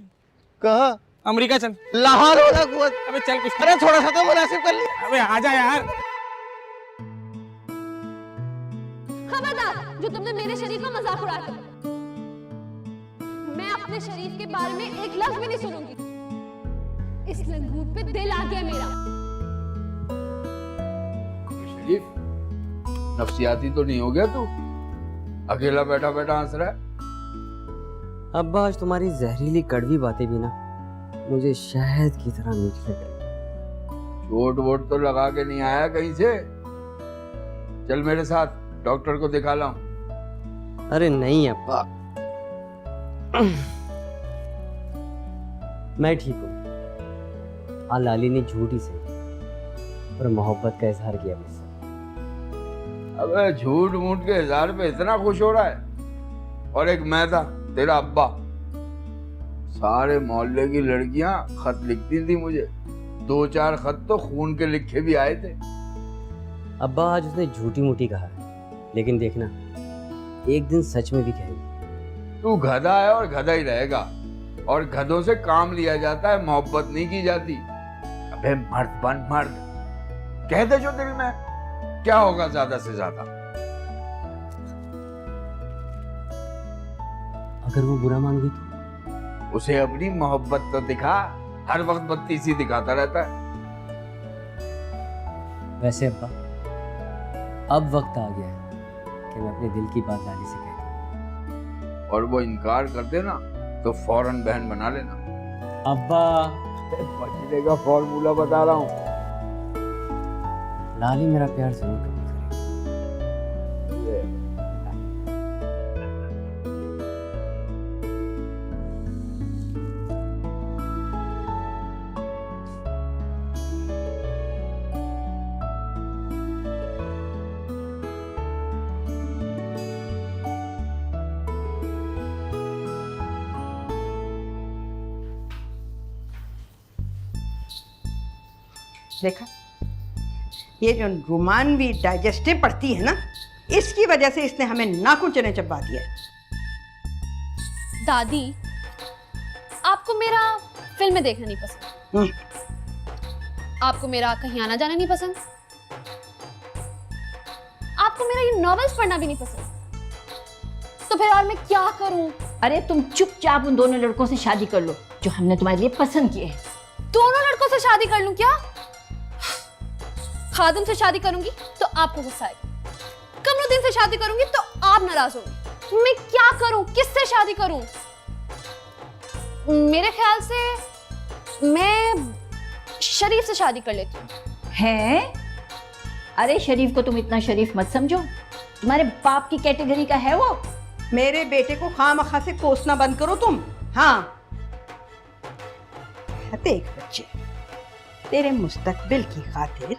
कहाँ? अमेरिका चल। लाहौर वाला कुआं। अबे चल कुछ, अरे थोड़ा सा तो मुनासिब कर लिया। अबे आजा यार। खबरदार जो तुमने मेरे शरीफ का मजाक उड़ाया था। मैं अपने शरीफ के बारे में एक लफ्ज भी नहीं सुनूंगी। इस लंगूट पे दिल आ गया मेरा। शरीफ नफसियाती तो नहीं हो गया तू? अकेला बैठा बैठा हंस रहा है। अब्बा आज तुम्हारी जहरीली कड़वी बातें भी ना मुझे शहद की तरह मीठी लग रही। चोट वोट तो लगा के नहीं आया कहीं से? चल मेरे साथ डॉक्टर को दिखा लाऊं। अरे नहीं अब्बा, मैं ठीक हूँ। हाँ लाली ने झूठी से पर मोहब्बत का इजहार किया मुझसे। अबे झूठ मूठ के इजहार पे इतना खुश हो रहा है? और एक मैं था तेरा अब्बा, सारे मोहल्ले की लड़कियां खत लिखती थी मुझे। 2-4 खत तो खून के लिखे भी आए थे। अब्बा आज उसने झूठी मूठी कहा है, लेकिन देखना एक दिन सच में भी कहेगी। तू गधा है और गधा ही रहेगा, और गधों से काम लिया जाता है, मोहब्बत नहीं की जाती। अबे मर्द बन मर्द, कह दे जो दिल में, क्या होगा ज्यादा से ज्यादा। अगर वो बुरा मान गई तो? उसे अपनी मोहब्बत तो दिखा, हर वक्त बत्ती सी दिखाता रहता है। वैसे अब्बा अब वक्त आ गया है कि मैं अपने दिल की बात लाली से कह दूं। और वो इनकार कर देना तो फौरन बहन बना लेना। अब्बा बचने का फॉर्मूला बता रहा हूँ। लाली मेरा प्यार जरूर कबूल करेगी। देखा, ये जो रोमानवी डाइजेस्टिव पड़ती है ना, इसकी वजह से इसने हमें नाखून चने चबा दिया है। दादी आपको मेरा फिल्में देखना नहीं पसंद, आपको मेरा कहीं आना जाना नहीं पसंद, आपको मेरा ये नॉवेल्स पढ़ना भी नहीं पसंद, तो फिर और मैं क्या करूं? अरे तुम चुपचाप उन दोनों लड़कों से शादी कर लो जो हमने तुम्हारे लिए पसंद किए हैं। दोनों लड़कों से शादी कर लूं क्या? खादिम से शादी करूंगी तो आपको गुस्सा आएगा, कमरुद्दीन से शादी करूंगी तो आप नाराज होंगे। मैं क्या करूं, किससे शादी करूं? मेरे ख्याल से मैं शरीफ से शादी कर लेती हूँ। हैं? अरे शरीफ को तुम इतना शरीफ मत समझो, तुम्हारे बाप की कैटेगरी का है वो। मेरे बेटे को खामखा से कोसना बंद करो तुम। हाँ देख बच्चे, तेरे मुस्तकबिल की खातिर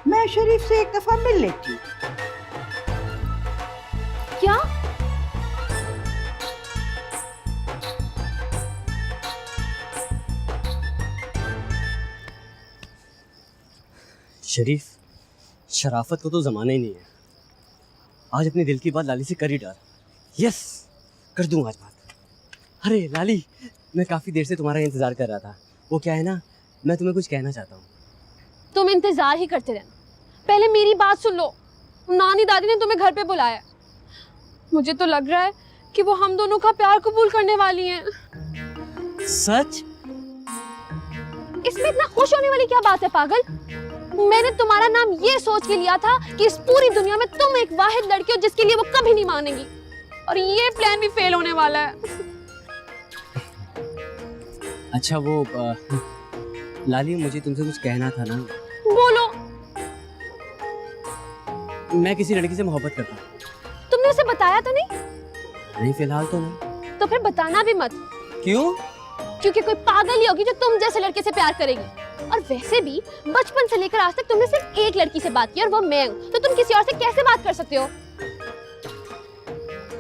मैं शरीफ से एक दफा मिल लेती हूँ। क्या? शरीफ, शराफत को तो जमाना ही नहीं है। आज अपने दिल की बात लाली से कर ही डाल। यस, कर दूं आज बात। अरे लाली, मैं काफ़ी देर से तुम्हारा इंतज़ार कर रहा था। वो क्या है ना, मैं तुम्हें कुछ कहना चाहता हूँ। तुम इंतजार ही करते रहना, पहले मेरी बात सुन लो। नानी दादी ने तुम्हें घर पे बुलाया, मुझे तो लग रहा है कि वो हम दोनों का प्यार कबूल करने वाली हैं। सच? इसमें इतना खुश होने वाली क्या बात है पागल? मैंने तुम्हारा नाम ये सोच के लिया था कि इस पूरी दुनिया में तुम एक वाहिद लड़की हो जिसके लिए वो कभी नहीं मानेगी, और ये प्लान भी फेल होने वाला है। अच्छा वो लाली, मुझे तुमसे कुछ कहना था ना। बोलो। मैं किसी लड़की से मोहब्बत करता हूँ। तुमने उसे बताया तो नहीं? नहीं, फिलहाल तो नहीं। तो फिर बताना भी मत। क्यों? क्योंकि कोई पागल ही होगी जो तुम जैसे लड़के से प्यार करेगी। और वैसे भी बचपन से लेकर आज तक तुमने सिर्फ एक लड़की से बात की और वो मैं हूँ, तो तुम किसी और से कैसे बात कर सकते हो?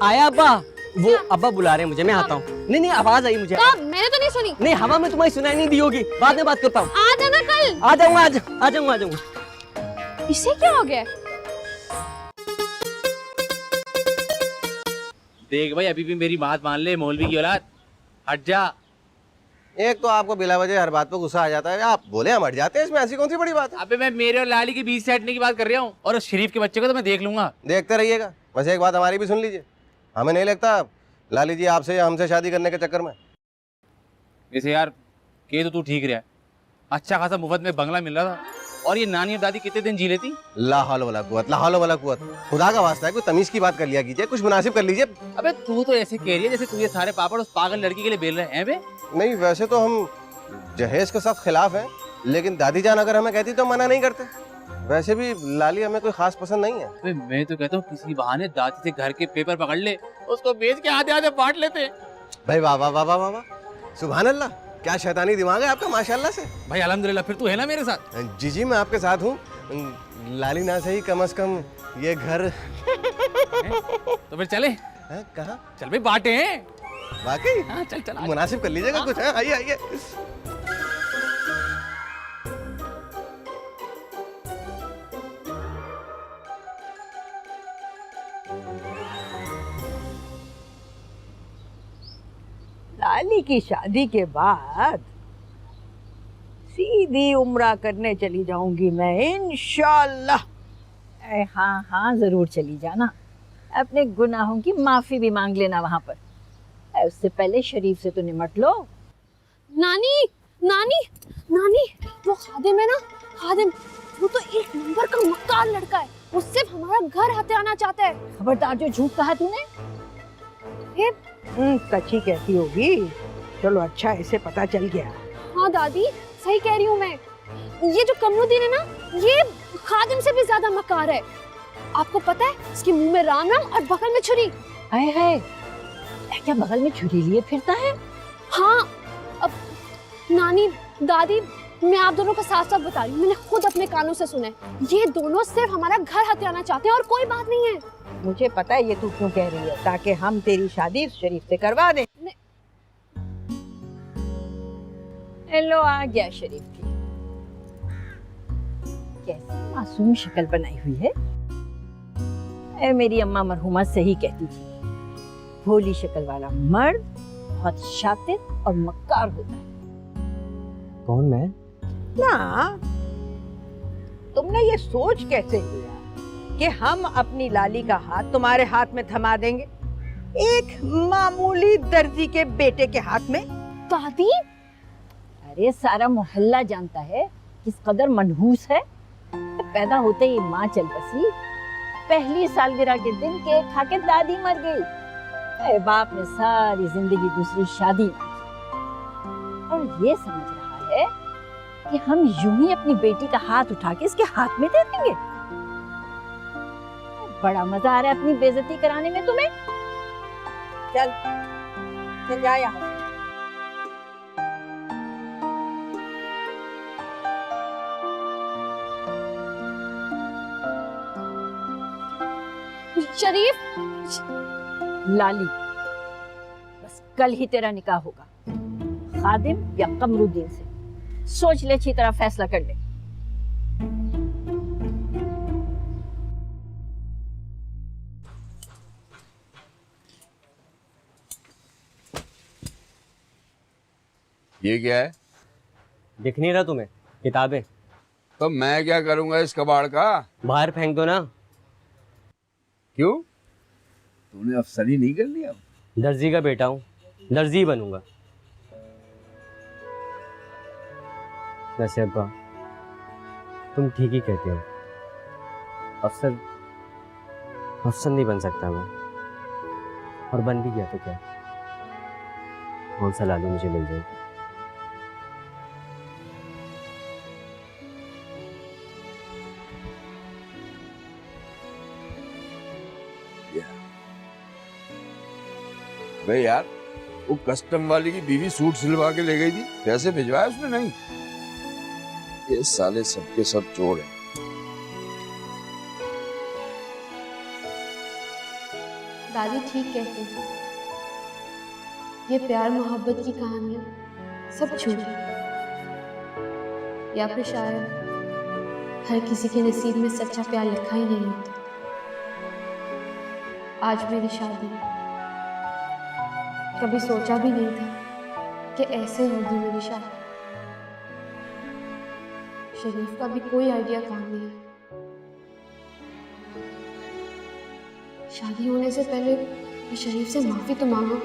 आया अब्बा, वो अब्बा बुला रहे हैं मुझे, मैं आता हूँ। नहीं नहीं, आवाज आई मुझे। कब? मैंने तो नहीं सुनी। नहीं, हवा में तुम्हारी सुनाई नहीं दी होगी, बाद में बात करता हूँ। आ जाना कल। आ जाऊंगा, आ जाऊंगा। इसे क्या हो गया? देख भाई, अभी भी मेरी बात मान ले, मौलवी की औलाद, हट जा। एक तो आपको बिला वजह हर बात पर गुस्सा आ जाता है, आप बोले हम हट जाते हैं, इसमें ऐसी कौन सी बड़ी बात है? अबे मैं मेरे और लाली के बीच से हटने की बात कर रहा हूँ, और उस शरीफ के बच्चे को तो मैं देख लूंगा। देखते रहिएगा। बस एक बात हमारी भी सुन लीजिए, हमें नहीं लगता लाली जी आपसे या हमसे शादी करने के चक्कर में। वैसे यार के तो तू ठीक रहा है, अच्छा खासा मुफ्त में बंगला मिल रहा था, और ये नानी और दादी कितने दिन जी लेती? ला हौल वला कुव्वत, ला हौल वला कुव्वत। खुदा का वास्ता है, कोई तमीज की बात कर लिया कीजिए, कुछ मुनासिब कर लीजिए। अबे तू तो ऐसे कह रही है जैसे तू ये सारे पापड़ उस पागल लड़की के लिए बेल रहे हैं बे। नहीं, वैसे तो हम जहेज के साथ खिलाफ हैं, लेकिन दादी जान अगर हमें कहती तो मना नहीं करते। वैसे भी लाली हमें कोई खास पसंद नहीं है। अबे मैं तो कहता हूँ किसी बहाने दादी से घर के पेपर पकड़ ले, उसको बेच के आधे आधे बांट लेते। भाई वाह वाह वाह वाह वाह वाह, सुभान अल्लाह, क्या शैतानी दिमाग है आपका माशाल्लाह से। भाई अल्हम्दुलिल्लाह, फिर तू है ना मेरे साथ? जी जी मैं आपके साथ हूँ, लाली ना सही कम से कम ये घर। तो फिर चले? कहाँ? चल भाई बांटे हैं। वाकई? हाँ चल चल, मुनासिब कर लीजिएगा कुछ। है आइए आइए। लाली की शादी के बाद सीधी उम्रा करने चली जाऊंगी मैं इंशाल्लाह। हाँ हाँ जरूर चली जाना, अपने गुनाहों की माफी भी मांग लेना वहां पर। उससे पहले शरीफ से तो निमट लो। नानी नानी नानी, वो खादिम है ना, खादिम, वो तो एक नंबर का मक्कार लड़का है, वो सिर्फ हमारा घर हथियाना चाहता है। खबरदार जो झूठ कहा तूने। सच्ची कहती होगी। चलो अच्छा, इसे पता चल गया। हाँ दादी, सही कह रही हूँ मैं। ये जो कमरुद्दीन है ना, ये खादिम से भी ज्यादा मक्कार है। आपको पता है, इसके मुंह में राम राम और बगल में छुरी। आए है, क्या बगल में छुरी लिए फिरता है? हाँ, अब नानी दादी, मैं आप दोनों को साफ साफ बता रही हूँ, मैंने खुद अपने कानों से सुना है। ये दोनों सिर्फ हमारा घर हथियाना चाहते हैं और कोई बात नहीं है। मुझे पता है ये तू क्यों कह रही है, ताकि हम तेरी शादी इस शरीफ से करवा दें। हेलो, आ गया शरीफ की। कैसी मासूम शक्ल बनाई हुई है। मेरी अम्मा मरहुमा सही कहती थी, भोली शक्ल वाला मर्द बहुत शातिर और मक्कार होता है। कौन मैं? ना, तुमने ये सोच कैसे लिया कि हम अपनी लाली का हाथ तुम्हारे हाथ में थमा देंगे, एक मामूली दर्जी के बेटे के हाथ में? दादी, अरे सारा मोहल्ला जानता है किस कदर मनहूस है। पैदा होते ही माँ चल बसी, पहली सालगिरह के दिन केक खा के दादी मर गई। बाप ने सारी जिंदगी दूसरी शादी में की, और ये समझ रहा है कि हम यूं ही अपनी बेटी का हाथ उठा के इसके हाथ में दे देंगे। बड़ा मजा आ रहा है अपनी बेइज्जती कराने में तुम्हें। चल चल जा यहाँ। शरीफ, लाली, बस कल ही तेरा निकाह होगा, खादिम या कमरुद्दीन से। सोच ले, अच्छी तरह फैसला कर ले। ये क्या है? दिख नहीं रहा तुम्हें? किताबें। तो मैं क्या करूंगा इस कबाड़ का? बाहर फेंक दो ना। क्यों? तूने अफसरी नहीं कर लिया? दर्जी का बेटा हूँ, दर्जी बनूंगा। वैसे अब्बा, तुम ठीक ही कहते हो, अफसर नहीं बन सकता मैं, और बन भी गया तो क्या, कौन सा लालू मुझे मिल जाएगी। भाई यार, वो कस्टम वाली की बीवी सूट सिलवा के ले गई थी, पैसे भिजवाए उसने? नहीं, ये साले सबके सब चोर हैं। दादी ठीक कहती हैं, ये प्यार मोहब्बत की कहानियां सब झूठी, या फिर शायद हर किसी के नसीब में सच्चा प्यार लिखा ही नहीं होता। आज मेरी शादी, कभी सोचा भी नहीं था कि ऐसे होगी मेरी शादी। शरीफ का भी कोई आइडिया काम नहीं है। शादी होने से पहले मैं शरीफ से माफी तो मांगो।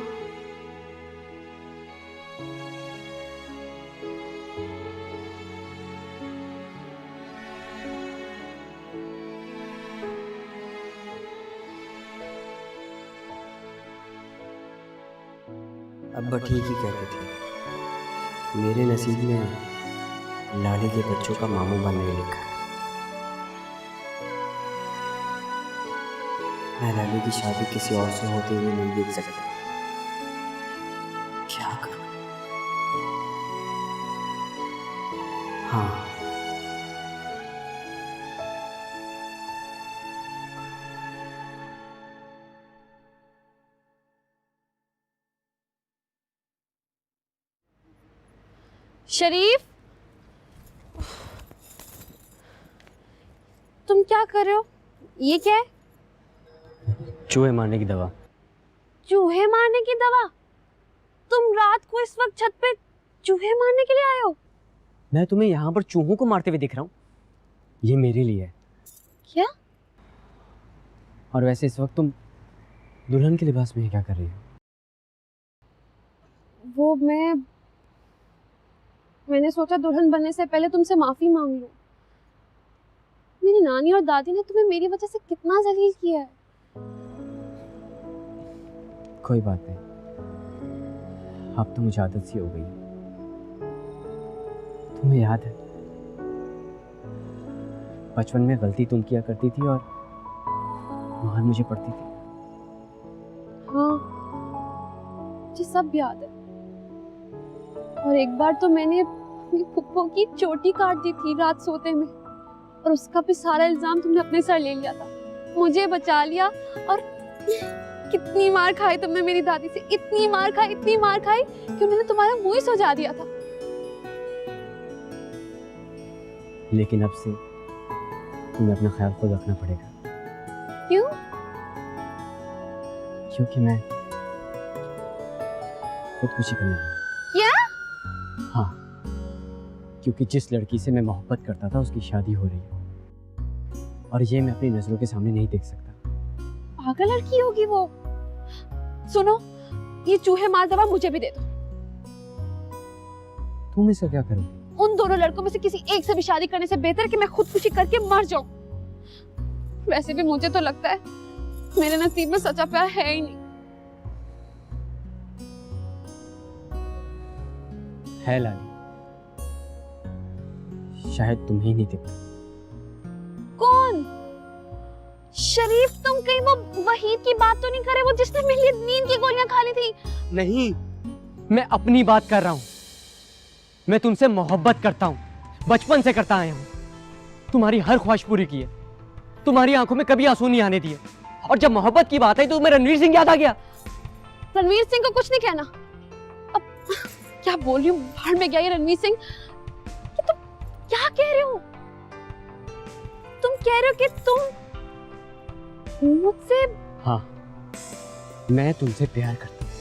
अब्बा ठीक ही कहते थे, मेरे नसीब में लाले के बच्चों का मामू बनने लिखा है। मैं लाले की शादी किसी और से होते हुए नहीं देख सकता। क्या करूं? हाँ, शरीफ, तुम क्या कर रहे हो? ये क्या है? चूहे मारने की दवा। चूहे मारने की दवा? तुम रात को इस वक्त छत पे चूहे मारने के लिए आए हो? मैं तुम्हें यहाँ पर चूहों को मारते हुए दिख रहा हूँ, ये मेरे लिए है। क्या? और वैसे इस वक्त तुम दुल्हन के लिबास में क्या कर रही हो? वो मैंने सोचा दुल्हन बनने से पहले तुमसे माफी मांग लूं। मेरी नानी और दादी ने तुम्हें मेरी वजह से कितना जलील किया है। कोई बात नहीं, अब तो मुझे आदत सी हो गई। तुम्हें याद है बचपन में गलती तुम किया करती थी और मार मुझे पड़ती थी। हाँ, मुझे सब याद है। और एक बार तो मैंने अपनी फुप्पो की चोटी काट दी थी रात सोते में, और उसका भी सारा इल्जाम तुमने अपने सर ले लिया था। मुझे बचा लिया, और कितनी मार खाई तुमने मेरी दादी से। इतनी मार खाई कि उन्होंने तुम्हारा मुंह ही सुजा दिया था। लेकिन अब से तुम्हें अपना ख्याल खुद रखना पड़ेगा। क्यों? क्योंकि मैं खुदकुशी करने वाला हूं। क्या? हाँ, क्योंकि जिस लड़की से मैं मोहब्बत करता था उसकी शादी हो रही है, और ये मैं अपनी नजरों के सामने नहीं देख सकता। पागल लड़की होगी वो। सुनो, ये चूहे मार दवा मुझे भी दे दो। तुम इसका क्या करोगे? उन दोनों लड़कों में से किसी एक से भी शादी करने से बेहतर कि मैं खुदकुशी करके मर जाऊं। वैसे भी मुझे तो लगता है मेरे नसीब में सच्चा प्यार है ही नहीं। है लाली, शायद तुम्हें ही नहीं दिखता। कौन? शरीफ, तुम कहीं वो वहीद की बात तो नहीं करे, वो जिसने मेरे लिए नींद की गोलियां खा ली थी? नहीं, मैं अपनी बात कर रहा हूं। मैं तुमसे मोहब्बत करता हूं, बचपन से करता आया हूं। तुम्हारी हर ख्वाहिश पूरी की है, तुम्हारी आंखों में कभी आंसू नहीं आने दिए। और जब मोहब्बत की बात आई तो तुम्हें रणवीर सिंह याद आ गया। रणवीर सिंह को कुछ नहीं कहना। अब क्या बोल रही हूँ, भाड़ में गया ये रणवीर सिंह। कि तुम क्या कह रहे हो? तुम कह रहे हो कि तुम मुझसे? हाँ, मैं तुमसे प्यार करता हूं,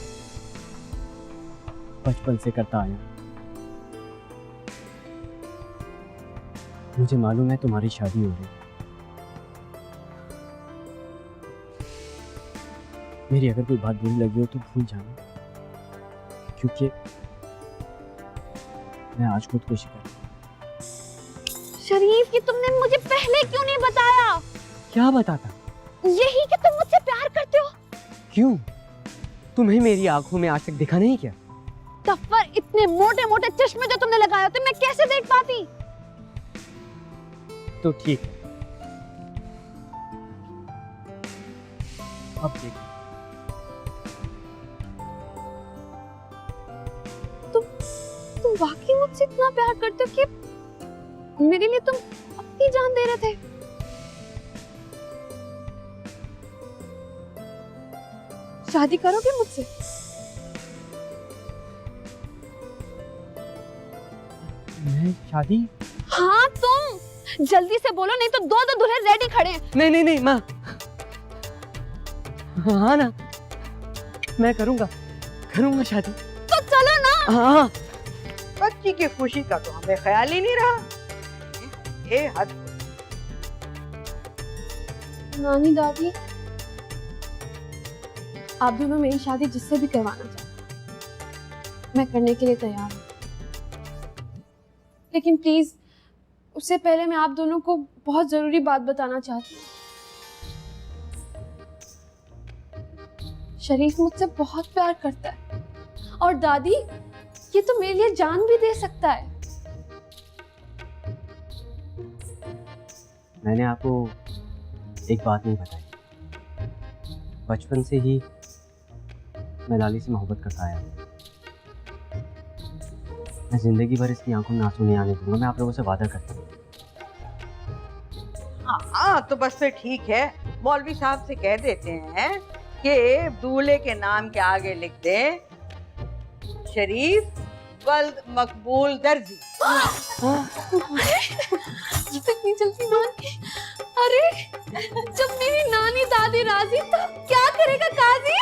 बचपन से करता आया। मुझे मालूम है तुम्हारी शादी हो रही है। मेरी अगर कोई बात बुरी लगी हो तो भूल जाना, क्योंकि मैं आज खुदकुशी कर रहा हूं। शरीफ, कि तुमने मुझे पहले क्यों नहीं बताया? क्या बताता? यही कि तुम मुझसे प्यार करते हो। क्यों? तुम्हें मेरी आंखों में आज तक दिखा नहीं क्या? तफ्फर, इतने मोटे मोटे चश्मे जो तुमने लगाए होते मैं कैसे देख पाती? तो ठीक है, अब देख। तुम वाकई मुझसे इतना प्यार करते हो कि मेरे लिए तुम अपनी जान दे रहे थे। शादी करोगे मुझसे? मैं शादी? हाँ, तुम जल्दी से बोलो, नहीं तो दो दो दूल्हे रेडी खड़े हैं। नहीं नहीं नहीं माँ, हाँ ना, मैं करूँगा शादी। तो चलो ना। हाँ बच्ची की खुशी का तो हमें ख्याल ही नहीं रहा। ये हद। नानी दादी, आप दोनों मेरी शादी जिससे भी करवाना चाहते मैं करने के लिए तैयार हूँ, लेकिन प्लीज उससे पहले मैं आप दोनों को बहुत जरूरी बात बताना चाहती हूँ। शरीफ मुझसे बहुत प्यार करता है, और दादी ये तो मेरे लिए जान भी दे सकता है। मैंने आपको एक बात नहीं बताई, बचपन से ही मैं लाली से मोहब्बत करता आया हूँ। मैं जिंदगी भर इसकी आंखों में आंसू नहीं आने दूंगा, मैं आप लोगों से वादा करता हूँ। हाँ तो बस फिर ठीक है, मौलवी साहब से कह देते हैं कि दूल्हे के नाम के आगे लिख दे शरीफ वल्द मकबूल दर्जी। इतनी जल्दी मान गई? अरे जब मेरी नानी दादी राजी तो क्या करेगा काजी?